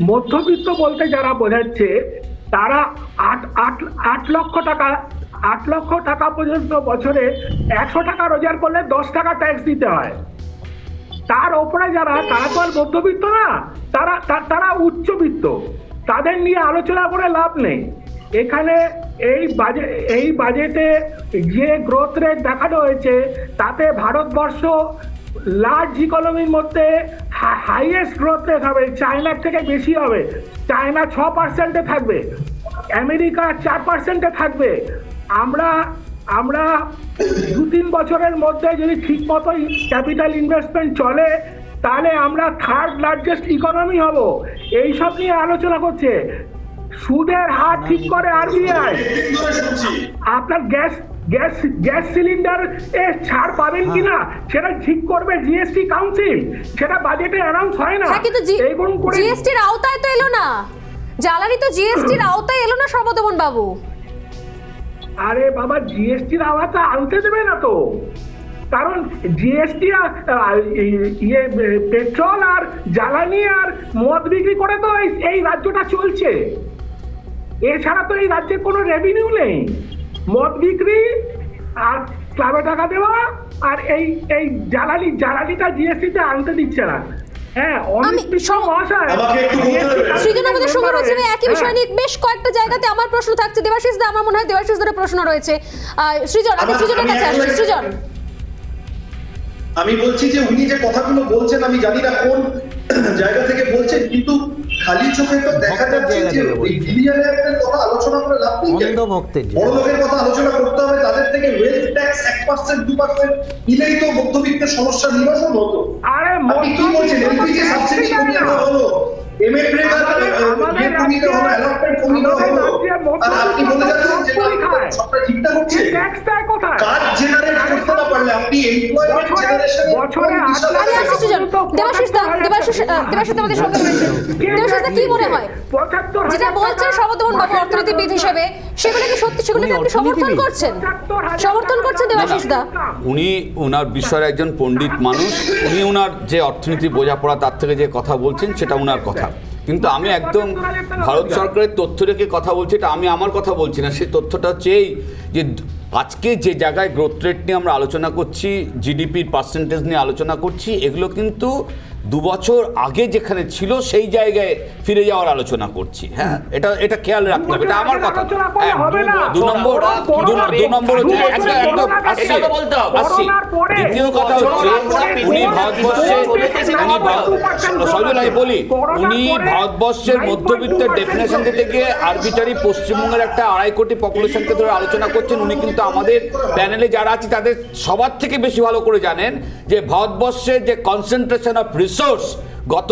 মধ্যবিত্ত বলতে যারা বোঝাচ্ছে তারা 8 লক্ষ টাকা পর্যন্ত বছরে 100 টাকা রোজগার করলে 10 টাকা ট্যাক্স দিতে হয়। তার ওপরে যারা, তারা তো আর মধ্যবিত্ত না, তারা উচ্চবিত্ত। তাদের নিয়ে আলোচনা করে লাভ নেই। এখানে এই বাজেটে যে গ্রোথ রেট দেখানো হয়েছে তাতে ভারতবর্ষ লার্জ ইকোনমির মধ্যে হাইয়েস্ট গ্রোথ রেট হবে, চায়নার থেকে বেশি হবে। চায়না 6% থাকবে, আমেরিকা 4% থাকবে। আমরা 2-3 বছরের মধ্যে যদি ঠিক মতো ক্যাপিটাল ইনভেস্টমেন্ট চলে তাহলে আমরা 3rd লার্জেস্ট ইকোনমি হব। এইসব নিয়ে আলোচনা করছে। সুদের হার ঠিক করে আরবিআই। আপনার গ্যাস সিলিন্ডার ছাড় পাবেন কিনা সেটা ঠিক করবে জিএসটি কাউন্সিল, সেটা বাজেটে অ্যানাউন্স হয় না। কিন্তু জিএসটির আওতায় তো এলো না, জ্বালানি তো জিএসটির আওতায় এলো না সর্বদমন বাবু। আরে বাবা, জিএসটির আওতা আনতে দেবে না তো, কারণ জিএসটি পেট্রোল আর জ্বালানি আর মদ বিক্রি করে তো এই রাজ্যটা চলছে। এছাড়া তো এই রাজ্যে কোনো রেভিনিউ নেই। মদ বিক্রি আর ক্লাবে টাকা দেওয়া আর এই জ্বালানিটা জিএসটিতে আনতে দিচ্ছে না। সৃজন আমাদের সঙ্গে রয়েছে একই বিষয় নিয়ে বেশ কয়েকটা জায়গাতে আমার প্রশ্ন থাকছে। দেবাশিস দা, আমার মনে হয় দেবাশিস দার প্রশ্ন রয়েছে। সৃজন, আমি সৃজনের কাছে আসছি। সৃজন, আমি বলছি যে উনি যে কথাগুলো বলছেন আমি জানি না কোন জায়গা থেকে বলছেন, কিন্তু খালি চোখে তো দেখা যাচ্ছে যে বিলিয়নিয়ারদের কথা আলোচনা করে লাভ নেই। বড় লোকের কথা আলোচনা করতে হবে, তাদের থেকে ওয়েলথ ট্যাক্স 1% 2% নিলেই তো মধ্যবিত্তের সমস্যা নিরসন হতো। আপনি কি বলছেন? এলপিজি সাবসিডি কমিয়ে দেওয়া হলো, এমএ ব্রেকার কমিয়ে দেওয়া হলো, অ্যালটমেন্ট কমিয়ে দেওয়া হলো, আর আপনি বলে যাচ্ছেন যে সবটা ঠিকঠাক হচ্ছে। কাজ জেনারেট করতে না পারলে আপনি এমপ্লয়মেন্ট জেনারেশন দেবাশিস আমাদের সঙ্গে রয়েছে। দেবাশিস দা, কি মনে হয় যেটা বলছেন সর্বদমন বাবু অর্থনীতিবিদ হিসেবে, সেগুলো কি সত্যি? সেগুলোকে আপনি সমর্থন করছেন দেবাশিস দা? উনি ওনার বিষয়ের একজন পণ্ডিত মানুষ, উনি ওনার যে অর্থনীতি বোঝাপড়া তার থেকে যে কথা বলছেন সেটা ওনার কথা, কিন্তু আমি একদম ভারত সরকারের তথ্য রেখে কথা বলছি। এটা আমি আমার কথা বলছি না, সেই তথ্যটা হচ্ছে এই যে আজকে যে জায়গায় গ্রোথ রেট নিয়ে আমরা আলোচনা করছি, জিডিপির পার্সেন্টেজ নিয়ে আলোচনা করছি, এগুলো কিন্তু 2 বছর আগে যেখানে ছিল সেই জায়গায় ফিরে যাওয়ার আলোচনা করছি। হ্যাঁ, এটা খেয়াল রাখতে হবে, এটা আমার কথা। 2 নম্বর হচ্ছে আসছি। দ্বিতীয় কথা হচ্ছে উনি ভারতবর্ষের মধ্যবিত্তের ডেফিনেশন দিতে গিয়ে আরবিটারি পশ্চিমবঙ্গের একটা 2.5 কোটি পপুলেশনকে ধরে আলোচনা করছেন। উনি কিন্তু আমাদের প্যানেলে যারা আছে তাদের সবার থেকে বেশি ভালো করে জানেন যে ভারতবর্ষের যে কনসেন্ট্রেশন অফ রিসোর্স গত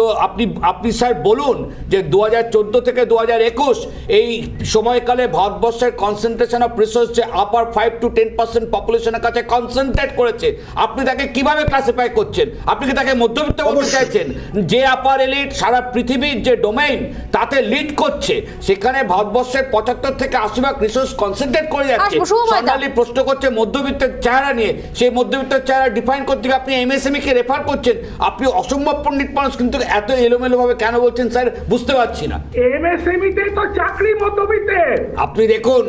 আপনি স্যার বলুন যে 2014 থেকে 2021 এই সময়কালে ভারতবর্ষের কনসেন্ট্রেশন অফ রিসোর্স যে আপার 5 to 10% পপুলেশনের কাছে কনসেন্ট্রেট করেছে, আপনি তাকে কিভাবে ক্লাসিফাই করছেন? আপনি কি তাকে মধ্যবিত্ত বলতে চাইছেন? যে আপার এলিট সারা পৃথিবীর যে ডোমেইন তাতে লিড করছে, সেখানে ভারতবর্ষের 75 থেকে 80% রিসোর্স কনসেন্ট্রেট করে যাচ্ছে। সোনালি প্রশ্ন করছে মধ্যবিত্তের চেহারা নিয়ে, সেই মধ্যবিত্তের চেহারা ডিফাইন করতে গিয়ে আপনি এমএসএমই কে রেফার করছেন। আপনি অসম্ভব পণ্ডিত মানুষ, কিন্তু এত এলোমেলো ভাবে কেন বলছেন স্যার বুঝতে পারছি না। এমএসএমই তে তো চাকরি মধ্যবিত্তের। আপনি দেখুন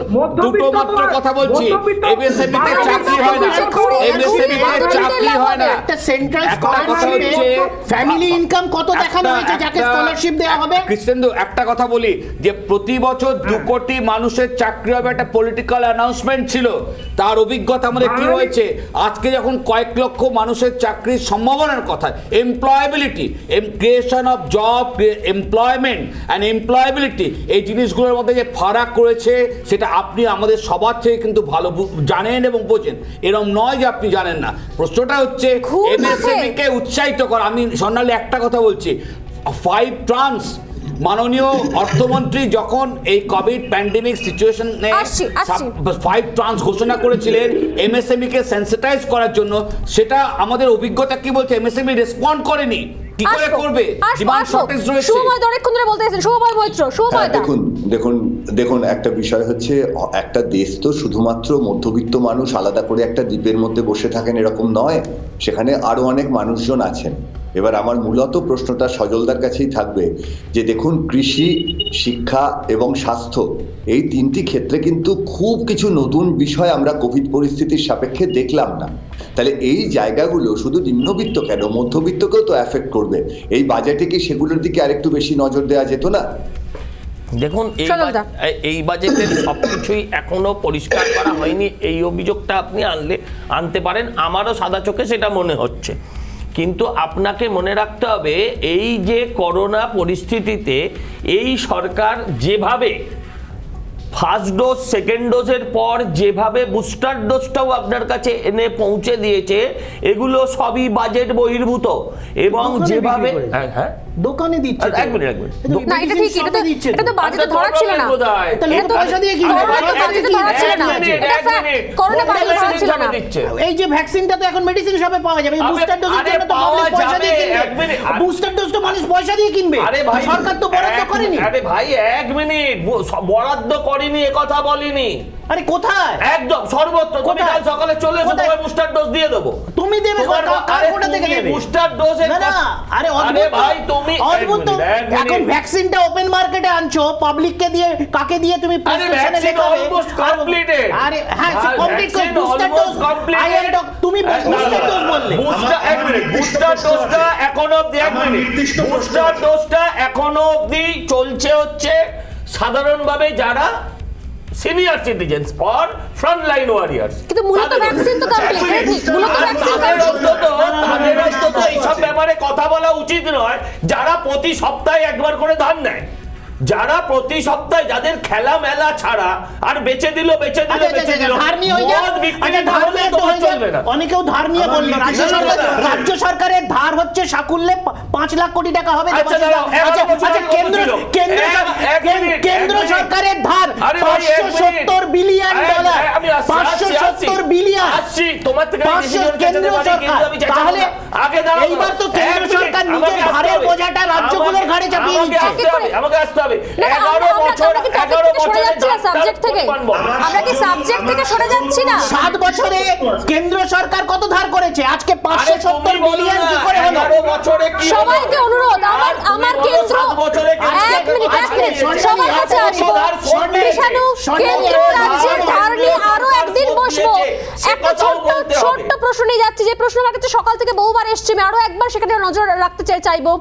দুটো মাত্র কথা বলছি, এমএসএমই তে চাকরি হয় না, এমএসএমই তে চাকরি হয় না। একটা সেন্ট্রাল স্কলারশিপে ফ্যামিলি ইনকাম কত দেখানো হয়েছে যাকে স্কলারশিপ দেওয়া হবে। কৃষ্ণেন্দু একটা কথা বলি যে প্রতি বছর 2 কোটি মানুষের চাকরি হবে একটা পলিটিক্যাল অ্যানাউন্সমেন্ট ছিল। তার অভিজ্ঞতা আমাদের কি হয়েছে? আজকে যখন কয়েক লক্ষ মানুষের চাকরির সম্ভাবনার কথা, employability, creation of job, employment and employability, এই জিনিসগুলোর মধ্যে যে ফারাক করেছে সেটা আপনি আমাদের সবার থেকে কিন্তু ভালো জানেন এবং বোঝেন। এরকম নয় যে আপনি জানেন না। প্রশ্নটা হচ্ছে এমএসএমই কে উৎসাহিত করা। আমি স্বর্ণালী একটা কথা বলছি, 5 ট্রান্স মাননীয় অর্থমন্ত্রী যখন এই কোভিড প্যান্ডেমিক সিচুয়েশনে 5 ট্রান্স ঘোষণা করেছিলেন এমএসএমই কে সেন্সিটাইজ করার জন্য, সেটা আমাদের অভিজ্ঞতা কি বলছে? এমএসএমই রেসপন্ড করেনি। কি করে করবে? ডিমান্ড শর্টেজ রয়েছে। সময় অনেকক্ষণ ধরে বলতে আছেন সময় মৈত্র, সময় দেখুন একটা বিষয় হচ্ছে, একটা দেশ তো শুধুমাত্র মধ্যবিত্ত মানুষ আলাদা করে একটা দ্বীপের মধ্যে বসে থাকেন এরকম নয়, সেখানে আরো অনেক মানুষজন আছেন। এবার আমার মূলত প্রশ্নটা সজলদার কাছেই থাকবে যে দেখুন, কৃষি, শিক্ষা এবং স্বাস্থ্য এই 3টি ক্ষেত্রে কিন্তু খুব কিছু নতুন বিষয় আমরা কোভিড পরিস্থিতির সাপেক্ষে দেখলাম না। তাহলে এই জায়গাগুলো শুধু নিম্নবিত্ত কেন, মধ্যবিত্তকেও তো এফেক্ট করবে। এই বাজেটে কি সেগুলোর দিকে আরেকটু বেশি নজর দেওয়া যেত না? দেখুন এই বাজেটের সবকিছুই এখনো পরিষ্কার করা হয়নি। এই অভিযোগটা আপনি আনতে পারেন, আমারও সাদা চোখে সেটা মনে হচ্ছে। কিন্তু আপনাকে মনে রাখতে হবে এই যে করোনা পরিস্থিতিতে এই সরকার যেভাবে ফার্স্ট ডোজ, সেকেন্ড ডোজের পর যেভাবে বুস্টার ডোজটাও আপনার কাছে এনে পৌঁছে দিয়েছে, এগুলো সবই বাজেট বহির্ভূত। এবং যেভাবে দোকানে দিচ্ছে, না এটা ঠিক, এটা তো বাজেটে ধরা ছিল না, এটা তো পয়সা দিয়ে কিনবে, বাজেটে ধরা ছিল না, এটা ফ্যাক্ট, করোনা বাজেটে ধরা ছিল না। এই যে ভ্যাকসিনটা তো এখন মেডিসিন শপে পাওয়া যাবে, বুস্টার ডোজের জন্য তো পাবলিক পয়সা দিয়ে কিনবে, বুস্টার ডোজ তো মানুষ পয়সা দিয়ে কিনবে। আরে ভাই সরকার তো বরাদ্দ করেনি। আরে ভাই 1 মিনিট, বরাদ্দ করেনি এ কথা বলিনি। আরে কোথায়? একদম সর্বত্র। তুমি কাল সকালে চলে এসো, তোমায় বুস্টার ডোজ দিয়ে দেবো। তুমি দেবে, কার কোটা থেকে দেবে বুস্টার ডোজ? না আরে ভাই তুমি অদ্ভুত, এখন ভ্যাকসিনটা ওপেন মার্কেটে আনছো, পাবলিককে দিয়ে, কাকে দিয়ে তুমি প্রেসক্রিপশনে লেখাবে? Almost completed. আরে হ্যাঁ কমপ্লিট করে বুস্টার ডোজ কমপ্লিটেড। তুমি বুস্টার ডোজ বললে, বুস্টার 1 মিনিট, বুস্টার ডোজটা এখনো অবধি 1 মিনিট, বুস্টার ডোজটা এখনো অবধি চলছে হচ্ছে সাধারণভাবে যারা senior citizens or front line warriors. কিন্তু মূলত ভ্যাকসিন তো কমপ্লিট, মূলত ভ্যাকসিন তাদের অন্তত এইসব ব্যাপারে কথা বলা উচিত নয় যারা প্রতি সপ্তাহে একবার করে ধান নেয়, যারা প্রতি সপ্তাহে, যাদের খেলা মেলা ছাড়া আর বেচে দিল ধার নিয়ে হয়ে যায়, চলবে না। অনেকেও ধার নিয়ে বললো, রাজ্য সরকারের ধার হচ্ছে সাকুল্যে 5 লাখ কোটি টাকা হবে। কেন্দ্র সরকারের ধার 570 বিলিয়ন ডলার, 570 বিলিয়ন তোমার থেকে কেন্দ্র সরকার। তাহলে এইবার তো কেন্দ্র সরকার নিজের ধারের বোঝাটা রাজ্যগুলোর ঘাড়ে চাপিয়ে দিচ্ছে। আমাকে আসতে হবে। 11 বছর সাবজেক্ট থেকে আমরা কি সাবজেক্ট থেকে সরে যাচ্ছি না? 7 বছরে কেন্দ্র সরকার কত ধার করেছে? আজকে 570 বিলিয়ন কি করে হলো? সবাইকে অনুরোধ, আমার কেন্দ্র 1 মিনিট সবার কাছে আসবো, বিশানু কেন্দ্র রাজ্যের ধার নিয়ে আরো একদিন বসবো, সে একটা কথাও বলতে হবে। ছোট্ট প্রশ্ন নিয়ে যাচ্ছি, যে প্রশ্ন আমার কাছে সকাল থেকে বহুবার এসছে, আমি আরো একবার সেখানে নজর রাখতে চাইবো।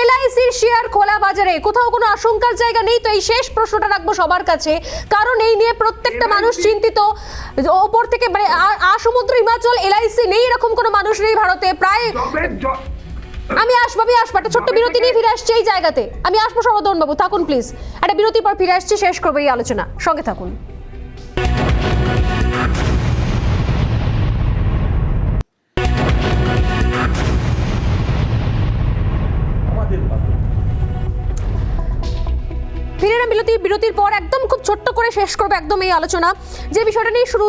এলআইসির শেয়ার খোলা বাজারে কোথাও কোনো আশঙ্কার জায়গা নেই তো? এই শেষ প্রশ্নটা রাখবো সবার কাছে, কারণ এই নিয়ে প্রত্যেকটা মানুষ চিন্তিত। ওপর থেকে মানে সমুদ্র হিমাচল এলআইসি নেই এরকম কোনো মানুষ নেই ভারতে প্রায়। আমি আসবো একটা ছোট্ট বিরতি নিয়ে ফিরে আসছি এই জায়গাতে। আমি আসবো সমাদন বাবু, থাকুন প্লিজ। একটা বিরতির পর ফিরে আসছি, শেষ করবো এই আলোচনা, সঙ্গে থাকুন। ফিরে এলাম বিরতির পর। একদম খুব ছোট্ট করে শেষ করবো একদম এই আলোচনা। যে বিষয়টা নিয়ে শুরু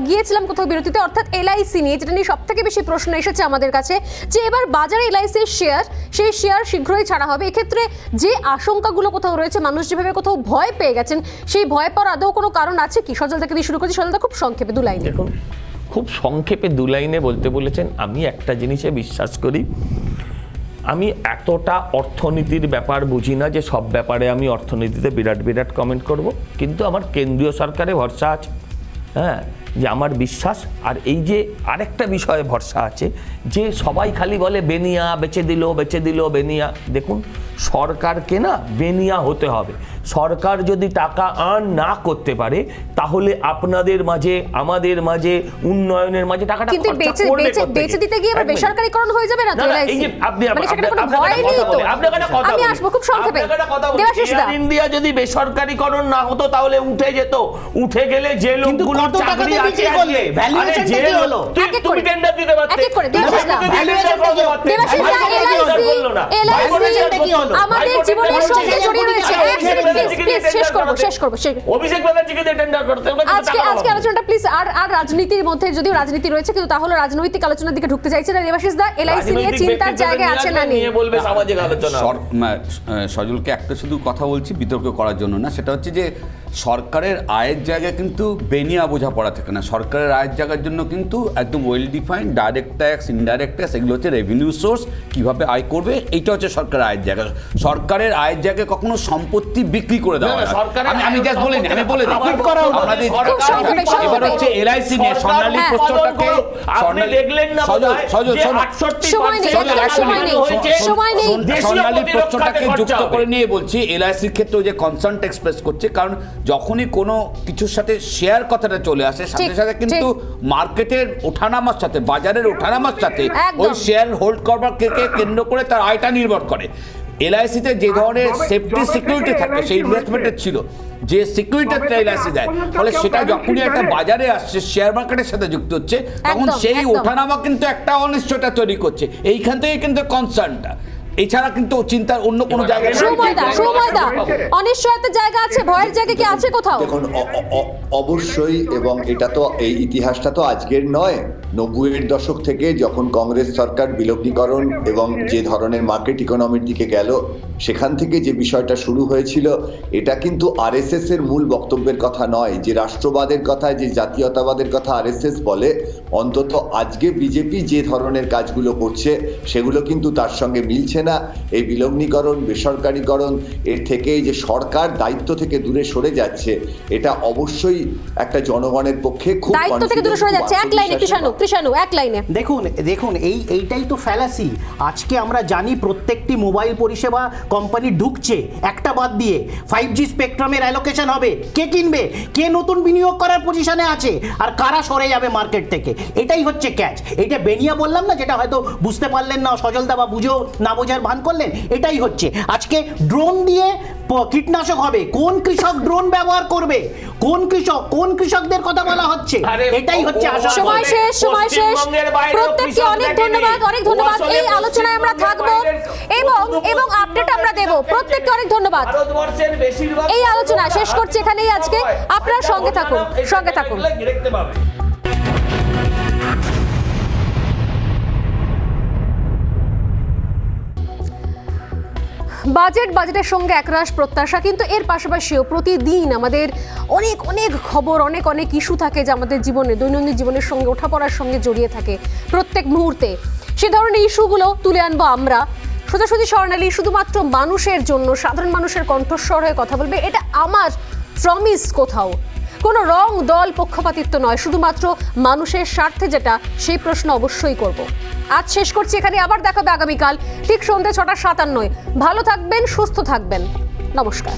গিয়েছিলাম কোথাও বিরতিতে, অর্থাৎ এলআইসি নিয়ে, যেটা নিয়ে সব থেকে বেশি প্রশ্ন এসেছে আমাদের কাছে, যে এবার বাজারে এলআইসির শেয়ার, সেই শেয়ার শীঘ্রই ছাড়া হবে। এক্ষেত্রে যে আশঙ্কাগুলো কোথাও রয়েছে, মানুষ যেভাবে কোথাও ভয় পেয়ে গেছেন, সেই ভয় পাওয়ার আদৌ কোনো কারণ আছে কি? সজল থেকে দিয়ে শুরু করছি। সজলদা, খুব সংক্ষেপে 2 লাইনে। দেখুন, খুব সংক্ষেপে 2 লাইনে বলতে বলেছেন। আমি একটা জিনিসে বিশ্বাস করি, আমি এতটা অর্থনীতির ব্যাপার বুঝি না যে সব ব্যাপারে আমি অর্থনীতিতে বিরাট কমেন্ট করব, কিন্তু আমার কেন্দ্রীয় সরকারে ভরসা আছে, হ্যাঁ, যে আমার বিশ্বাস। আর এই যে আরেকটা বিষয়ে ভরসা আছে, যে সবাই খালি বলে বেনিয়া বেচে দিল বেনিয়া। দেখুন, সরকারকে না বেনিয়া হতে হবে। সরকার যদি টাকা আর্ন না করতে পারে, তাহলে আপনাদের মাঝে, আমাদের মাঝে, উন্নয়নের মাঝে টাকাটা কিন্তু বেচে দিতে গিয়ে বেসরকারীকরণ হয়ে যাবে না তো? আমি আসবো খুব সংক্ষেপে। দেবাশিস দা, ইন্ডিয়া যদি বেসরকারীকরণ না হতো তাহলে উঠে যেত। উঠে গেলে যে লোকগুলো চাকরি আছে, তুমি টেন্ডার দিতে পারতে। আমাদের জীবনের সঙ্গে জড়িয়ে রয়েছে। শেষ করবো। অভিষেক ব্যানার্জিকে দিয়ে টেন্ডার করতে হবে। আজকে আলোচনাটা প্লিজ আর রাজনীতির মধ্যে, যদিও রাজনীতি রয়েছে, কিন্তু তাহলে রাজনৈতিক আলোচনার দিকে ঢুকতে চাইছে না। দেবাশিস দা, এলআইসি নিয়ে চিন্তার জায়গা আছে না নেই? বলবে সামাজিক আলোচনা। সজলকে একটা শুধু কথা বলছি বিতর্ক করার জন্য না, সেটা হচ্ছে যে সরকারের আয়ের জায়গা কিন্তু বেনিয়া বোঝাপড়া থাকে না। সরকারের আয়ের জায়গার জন্য কিন্তু একদম well defined direct tax, indirect tax, এগুলো হচ্ছে রেভিনিউ সোর্স, কীভাবে আয় করবে, এইটা হচ্ছে সরকারের আয়ের জায়গা। সরকারের আয়ের জায়গায় কখনো সম্পত্তি বিক্রি করে দেওয়া হয় না। আমি জাস্ট বলিনি, আমি বলে দিই। এবার হচ্ছে এলআইসি নিয়ে স্বর্ণালী প্রশ্নটাকে, স্বর্ণালী প্রশ্নটাকে যুক্ত করে নিয়ে বলছি, এলআইসির ক্ষেত্রে যে কনসার্ন এক্সপ্রেস করছে, কারণ যখনই কোনো কিছুর সাথে শেয়ার কথাটা চলে আসে, সাথে সাথে কিন্তু মার্কেটের ওঠানামার সাথে, বাজারের ওঠানামার সাথে ওই শেয়ার হোল্ড করবার কেন্দ্র করে তার আয়টা নির্ভর করে। এলআইসিতে যে ধরনের সেফটি সিকিউরিটি থাকে, সেই ইনভেস্টমেন্টের ছিল যে সিকিউরিটিটা এলআইসি দেয়, ফলে সেটা যখনই একটা বাজারে আসছে, শেয়ার মার্কেটের সাথে যুক্ত হচ্ছে, তখন সেই ওঠানামা কিন্তু একটা অনিশ্চয়তা তৈরি করছে। এইখান থেকে কিন্তু কনসার্নটা, এছাড়া কিন্তু চিন্তার অন্য কোনো জায়গায় অনিশ্চয়তার জায়গা আছে, ভয়ের জায়গা কি আছে কোথাও? দেখুন, অবশ্যই, এবং এটা তো, এই ইতিহাসটা তো আজকের নয়। 90-এর দশক থেকে যখন কংগ্রেস সরকার বিলগ্নীকরণ এবং যে ধরনের মার্কেট ইকোনমির দিকে গেল, সেখান থেকে যে বিষয়টা শুরু হয়েছিল, এটা কিন্তু আরএসএস এর মূল বক্তব্যের কথা নয়। যে রাষ্ট্রবাদের কথা, যে জাতীয়তাবাদের কথা আরএসএস বলে, অন্তত আজকে বিজেপি যে ধরনের কাজগুলো করছে, সেগুলো কিন্তু তার সঙ্গে মিলছে না। এই বিলগ্নীকরণ, বেসরকারীকরণ, এর থেকে যে সরকার দায়িত্ব থেকে দূরে সরে যাচ্ছে, এটা অবশ্যই একটা জনগণের পক্ষে খুব দায়িত্ব থেকে দূরে সরে যাচ্ছে। এক লাইনে কৃষাণু, এক লাইনে দেখুন এইটাই তো ফ্যালাসি। আজকে আমরা জানি প্রত্যেকটি মোবাইল পরিষেবা কোম্পানি ঢুকছে, একটা বাদ দিয়ে 5G স্পেকট্রামের অ্যালোকেশন হবে। কে কিনবে, কে নতুন বিনিয়োগ করার পজিশনে আছে, আর কারা সরে যাবে মার্কেট থেকে, এটাই হচ্ছে ক্যাচ। এইটা বেনিয়া বললাম না, যেটা হয়তো বুঝতে পারলেন না সজলদা, বা বুঝেও না বোঝার ভান করলেন, এটাই হচ্ছে। আজকে ড্রোন দিয়ে কীটনাশক হবে, কোন কৃষক ড্রোন ব্যবহার করবে, কোন কৃষকদের কথা বলা হচ্ছে, এটাই হচ্ছে আশা। সময় শেষ। প্রত্যেককে অনেক ধন্যবাদ। এই আলোচনায় আমরা থাকবো এবং আপডেট আমরা দেব। প্রত্যেককে অনেক ধন্যবাদ। এই আলোচনা শেষ করছি এখানেই আজকে। আপনারা সঙ্গে থাকুন। বাজেটের সঙ্গে একরাশ প্রত্যাশা, কিন্তু এর পাশাপাশিও প্রতিদিন আমাদের অনেক খবর, অনেক ইস্যু থাকে, যা আমাদের জীবনে, দৈনন্দিন জীবনের সঙ্গে, ওঠাপড়ার সঙ্গে জড়িয়ে থাকে প্রত্যেক মুহূর্তে। সে ধরনের ইস্যুগুলো তুলে আনবো আমরা। সোজাসুজি স্বর্ণালী শুধুমাত্র মানুষের জন্য, সাধারণ মানুষের কণ্ঠস্বর হয়ে কথা বলবে, এটা আমার প্রমিস কোথাও। কোনো রং দল পক্ষপাতিত্ব নয়, শুধুমাত্র মানুষের স্বার্থে যেটা, সেই প্রশ্ন অবশ্যই করব। আজ শেষ করছি এখানে, আবার দেখাবে আগামীকাল ঠিক সন্ধ্যে 6:57। ভালো থাকবেন, সুস্থ থাকবেন, নমস্কার।